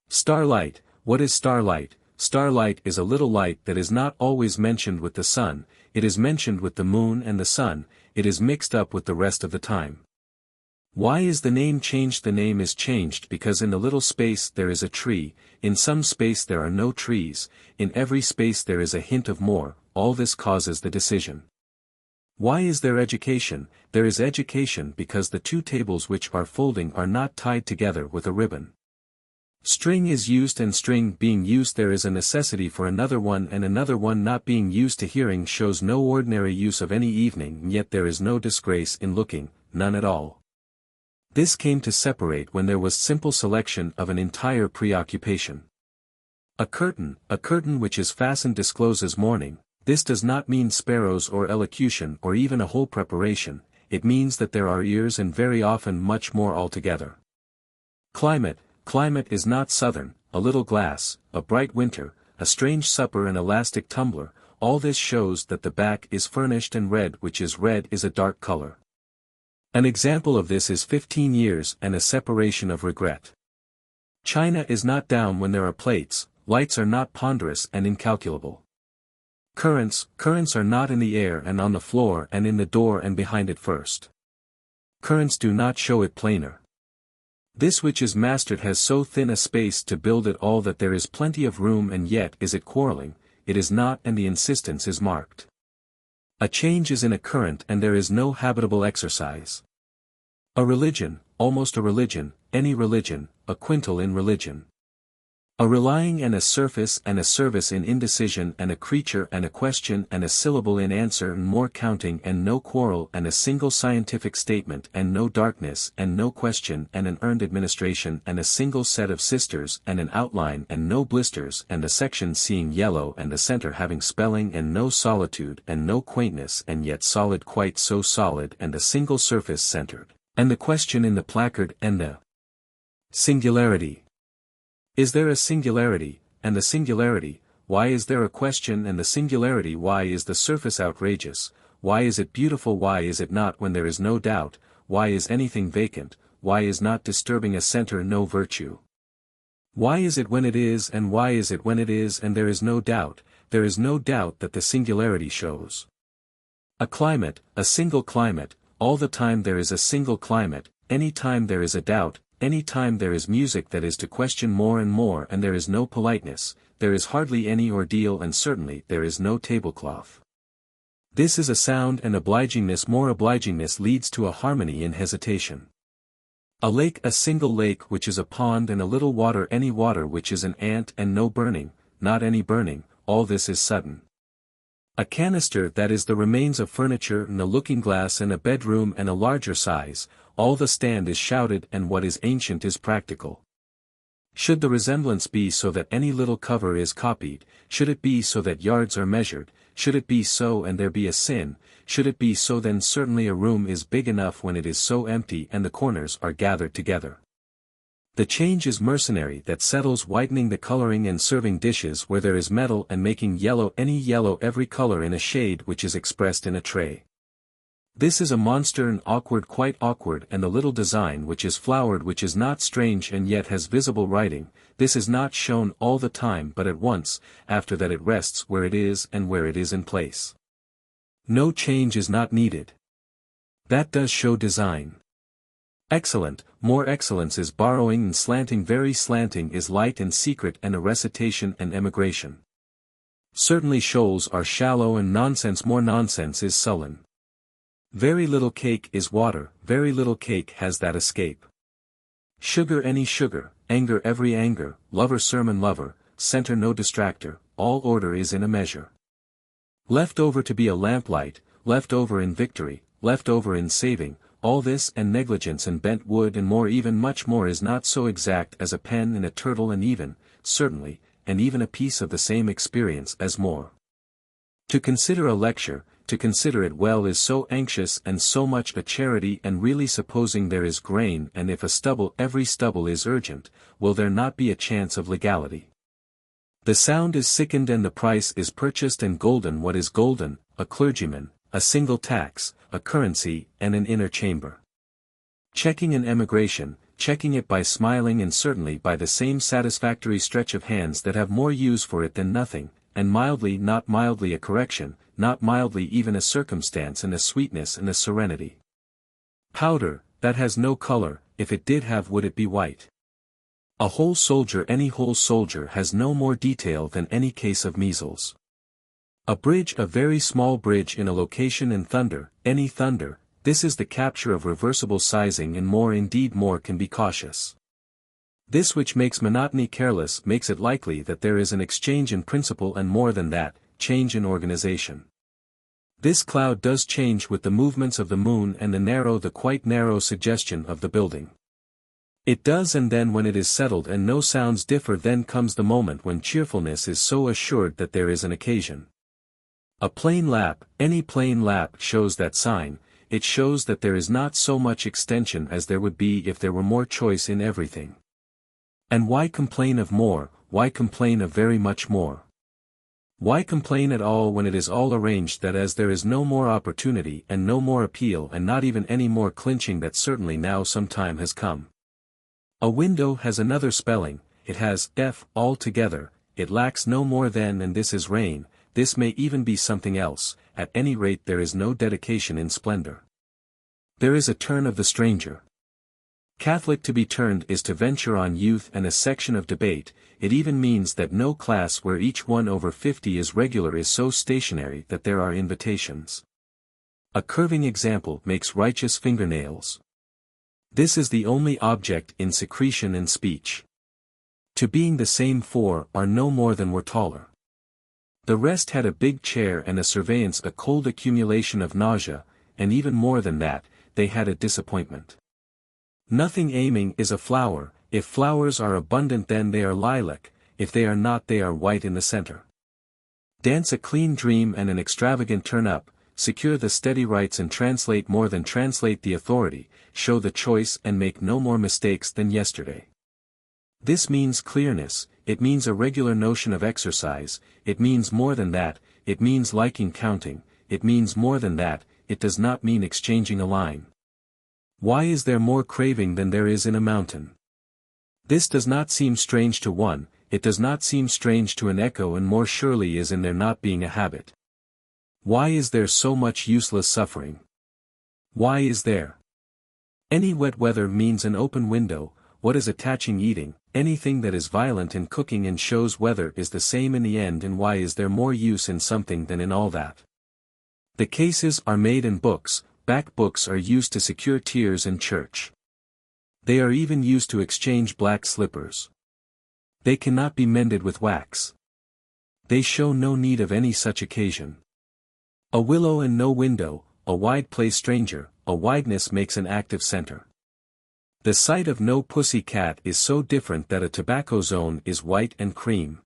Starlight, what is starlight? Starlight is a little light that is not always mentioned with the sun, it is mentioned with the moon and the sun, it is mixed up with the rest of the time. Why is the name changed? The name is changed because in the little space there is a tree, in some space there are no trees, in every space there is a hint of more, all this causes the decision. Why is there education? There is education because the two tables which are folding are not tied together with a ribbon. String is used, and string being used there is a necessity for another one, and another one not being used to hearing shows no ordinary use of any evening, yet there is no disgrace in looking, none at all. This came to separate when there was simple selection of an entire preoccupation. A curtain which is fastened discloses morning. This does not mean sparrows or elocution or even a whole preparation, it means that there are ears and very often much more altogether. Climate is not southern, a little glass, a bright winter, a strange supper, an elastic tumbler, all this shows that the back is furnished, and red which is red is a dark color. An example of this is 15 years and a separation of regret. China is not down when there are plates, lights are not ponderous and incalculable. Currents are not in the air and on the floor and in the door and behind it first. Currents do not show it plainer. This which is mastered has so thin a space to build it all that there is plenty of room, and yet is it quarreling, it is not, and the insistence is marked. A change is in a current and there is no habitable exercise. A religion, almost a religion, any religion, a quintal in religion. A relying and a surface and a service in indecision, and a creature and a question and a syllable in answer, and more counting and no quarrel, and a single scientific statement and no darkness and no question, and an earned administration and a single set of sisters and an outline and no blisters, and a section seeing yellow and a center having spelling and no solitude and no quaintness and yet solid, quite so solid, and a single surface centered, and the question in the placard and the singularity. Is there a singularity, and the singularity, why is there a question, and the singularity, why is the surface outrageous, why is it beautiful, why is it not when there is no doubt, why is anything vacant, why is not disturbing a center no virtue? Why is it when it is, and why is it when it is and there is no doubt that the singularity shows? A climate, a single climate, all the time there is a single climate, any time there is a doubt, any time there is music that is to question more and more, and there is no politeness, there is hardly any ordeal, and certainly there is no tablecloth. This is a sound, and obligingness, more obligingness leads to a harmony in hesitation. A lake, a single lake which is a pond, and a little water, any water which is an ant, and no burning, not any burning, all this is sudden. A canister, that is the remains of furniture, and a looking-glass, and a bedroom, and a larger size, all the stand is shouted, and what is ancient is practical. Should the resemblance be so that any little cover is copied, should it be so that yards are measured, should it be so and there be a sin, should it be so, then certainly a room is big enough when it is so empty and the corners are gathered together. The change is mercenary that settles, whitening the coloring and serving dishes where there is metal, and making yellow any yellow every color in a shade which is expressed in a tray. This is a monster and awkward, quite awkward, and the little design which is flowered, which is not strange and yet has visible writing, this is not shown all the time but at once, after that it rests where it is and where it is in place. No change is not needed. That does show design. Excellent, more excellence is borrowing, and slanting, very slanting is light and secret, and a recitation and emigration. Certainly shoals are shallow, and nonsense, more nonsense is sullen. Very little cake is water, very little cake has that escape. Sugar any sugar, anger every anger, lover sermon lover, center no distractor, all order is in a measure. Left over to be a lamplight, left over in victory, left over in saving, all this and negligence and bent wood and more, even much more, is not so exact as a pen and a turtle, and even, certainly, and even a piece of the same experience as more. To consider a lecture, to consider it well, is so anxious and so much a charity, and really supposing there is grain, and if a stubble, every stubble is urgent, will there not be a chance of legality? The sound is sickened and the price is purchased, and golden what is golden, a clergyman, a single tax, a currency, and an inner chamber. Checking an emigration, checking it by smiling, and certainly by the same satisfactory stretch of hands that have more use for it than nothing, and mildly, not mildly a correction, not mildly even a circumstance, and a sweetness and a serenity. Powder, that has no color, if it did have, would it be white? A whole soldier, any whole soldier has no more detail than any case of measles. A bridge, a very small bridge in a location, and thunder, any thunder. This is the capture of reversible sizing, and more, indeed more, can be cautious. This which makes monotony careless makes it likely that there is an exchange in principle, and more than that, change in organization. This cloud does change with the movements of the moon, and the quite narrow suggestion of the building. It does, and then when it is settled and no sounds differ, then comes the moment when cheerfulness is so assured that there is an occasion. A plain lap, any plain lap, shows that sign. It shows that there is not so much extension as there would be if there were more choice in everything. And why complain of more? Why complain of very much more? Why complain at all when it is all arranged that as there is no more opportunity and no more appeal, and not even any more clinching, that certainly now some time has come. A window has another spelling, it has f altogether, it lacks no more than, and this is rain. This may even be something else. At any rate there is no dedication in splendor. There is a turn of the stranger. Catholic to be turned is to venture on youth and a section of debate. It even means that no class where each one over 50 is regular is so stationary that there are invitations. A curving example makes righteous fingernails. This is the only object in secretion and speech. To being the same four are no more than were taller. The rest had a big chair and a surveillance, a cold accumulation of nausea, and even more than that, they had a disappointment. Nothing aiming is a flower. If flowers are abundant then they are lilac, if they are not they are white in the center. Dance a clean dream and an extravagant turn up, secure the steady rights and translate more than translate the authority, show the choice and make no more mistakes than yesterday. This means clearness, it means a regular notion of exercise, it means more than that, it means liking counting, it means more than that, it does not mean exchanging a line. Why is there more craving than there is in a mountain? This does not seem strange to one, it does not seem strange to an echo, and more surely is in there not being a habit. Why is there so much useless suffering? Why is there? Any wet weather means an open window. What is attaching eating? Anything that is violent in cooking and shows weather is the same in the end, and why is there more use in something than in all that? The cases are made in books, back books are used to secure tears in church. They are even used to exchange black slippers. They cannot be mended with wax. They show no need of any such occasion. A willow and no window, a wide place stranger, a wideness makes an active center. The sight of no pussy cat is so different that a tobacco zone is white and cream.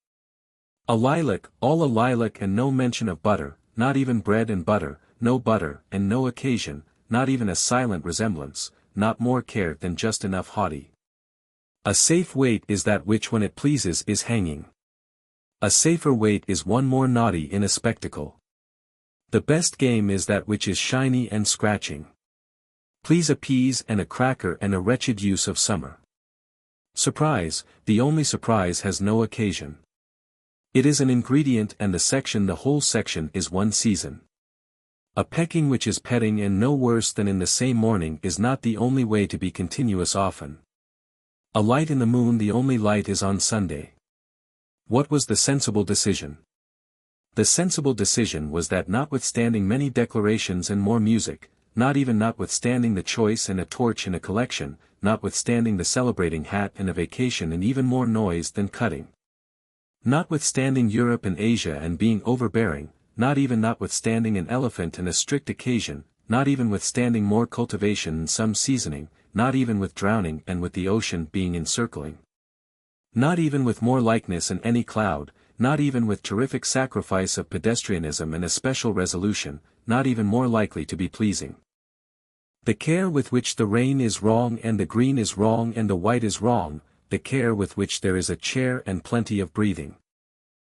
A lilac, all a lilac and no mention of butter, not even bread and butter, no butter and no occasion, not even a silent resemblance, not more care than just enough haughty. A safe weight is that which when it pleases is hanging. A safer weight is one more naughty in a spectacle. The best game is that which is shiny and scratching. Please a peas and a cracker and a wretched use of summer. Surprise, the only surprise has no occasion. It is an ingredient, and the whole section is one season. A pecking which is petting and no worse than in the same morning is not the only way to be continuous often. A light in the moon, the only light is on Sunday. What was the sensible decision? The sensible decision was that notwithstanding many declarations and more music, not even notwithstanding the choice and a torch in a collection, notwithstanding the celebrating hat and a vacation and even more noise than cutting. Notwithstanding Europe and Asia and being overbearing, not even notwithstanding an elephant and a strict occasion, not even withstanding more cultivation and some seasoning, not even with drowning and with the ocean being encircling. Not even with more likeness and any cloud, not even with terrific sacrifice of pedestrianism and a special resolution, not even more likely to be pleasing. The care with which the rain is wrong and the green is wrong and the white is wrong, the care with which there is a chair and plenty of breathing.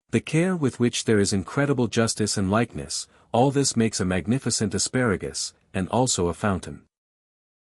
The care with which there is incredible justice and likeness, all this makes a magnificent asparagus, and also a fountain.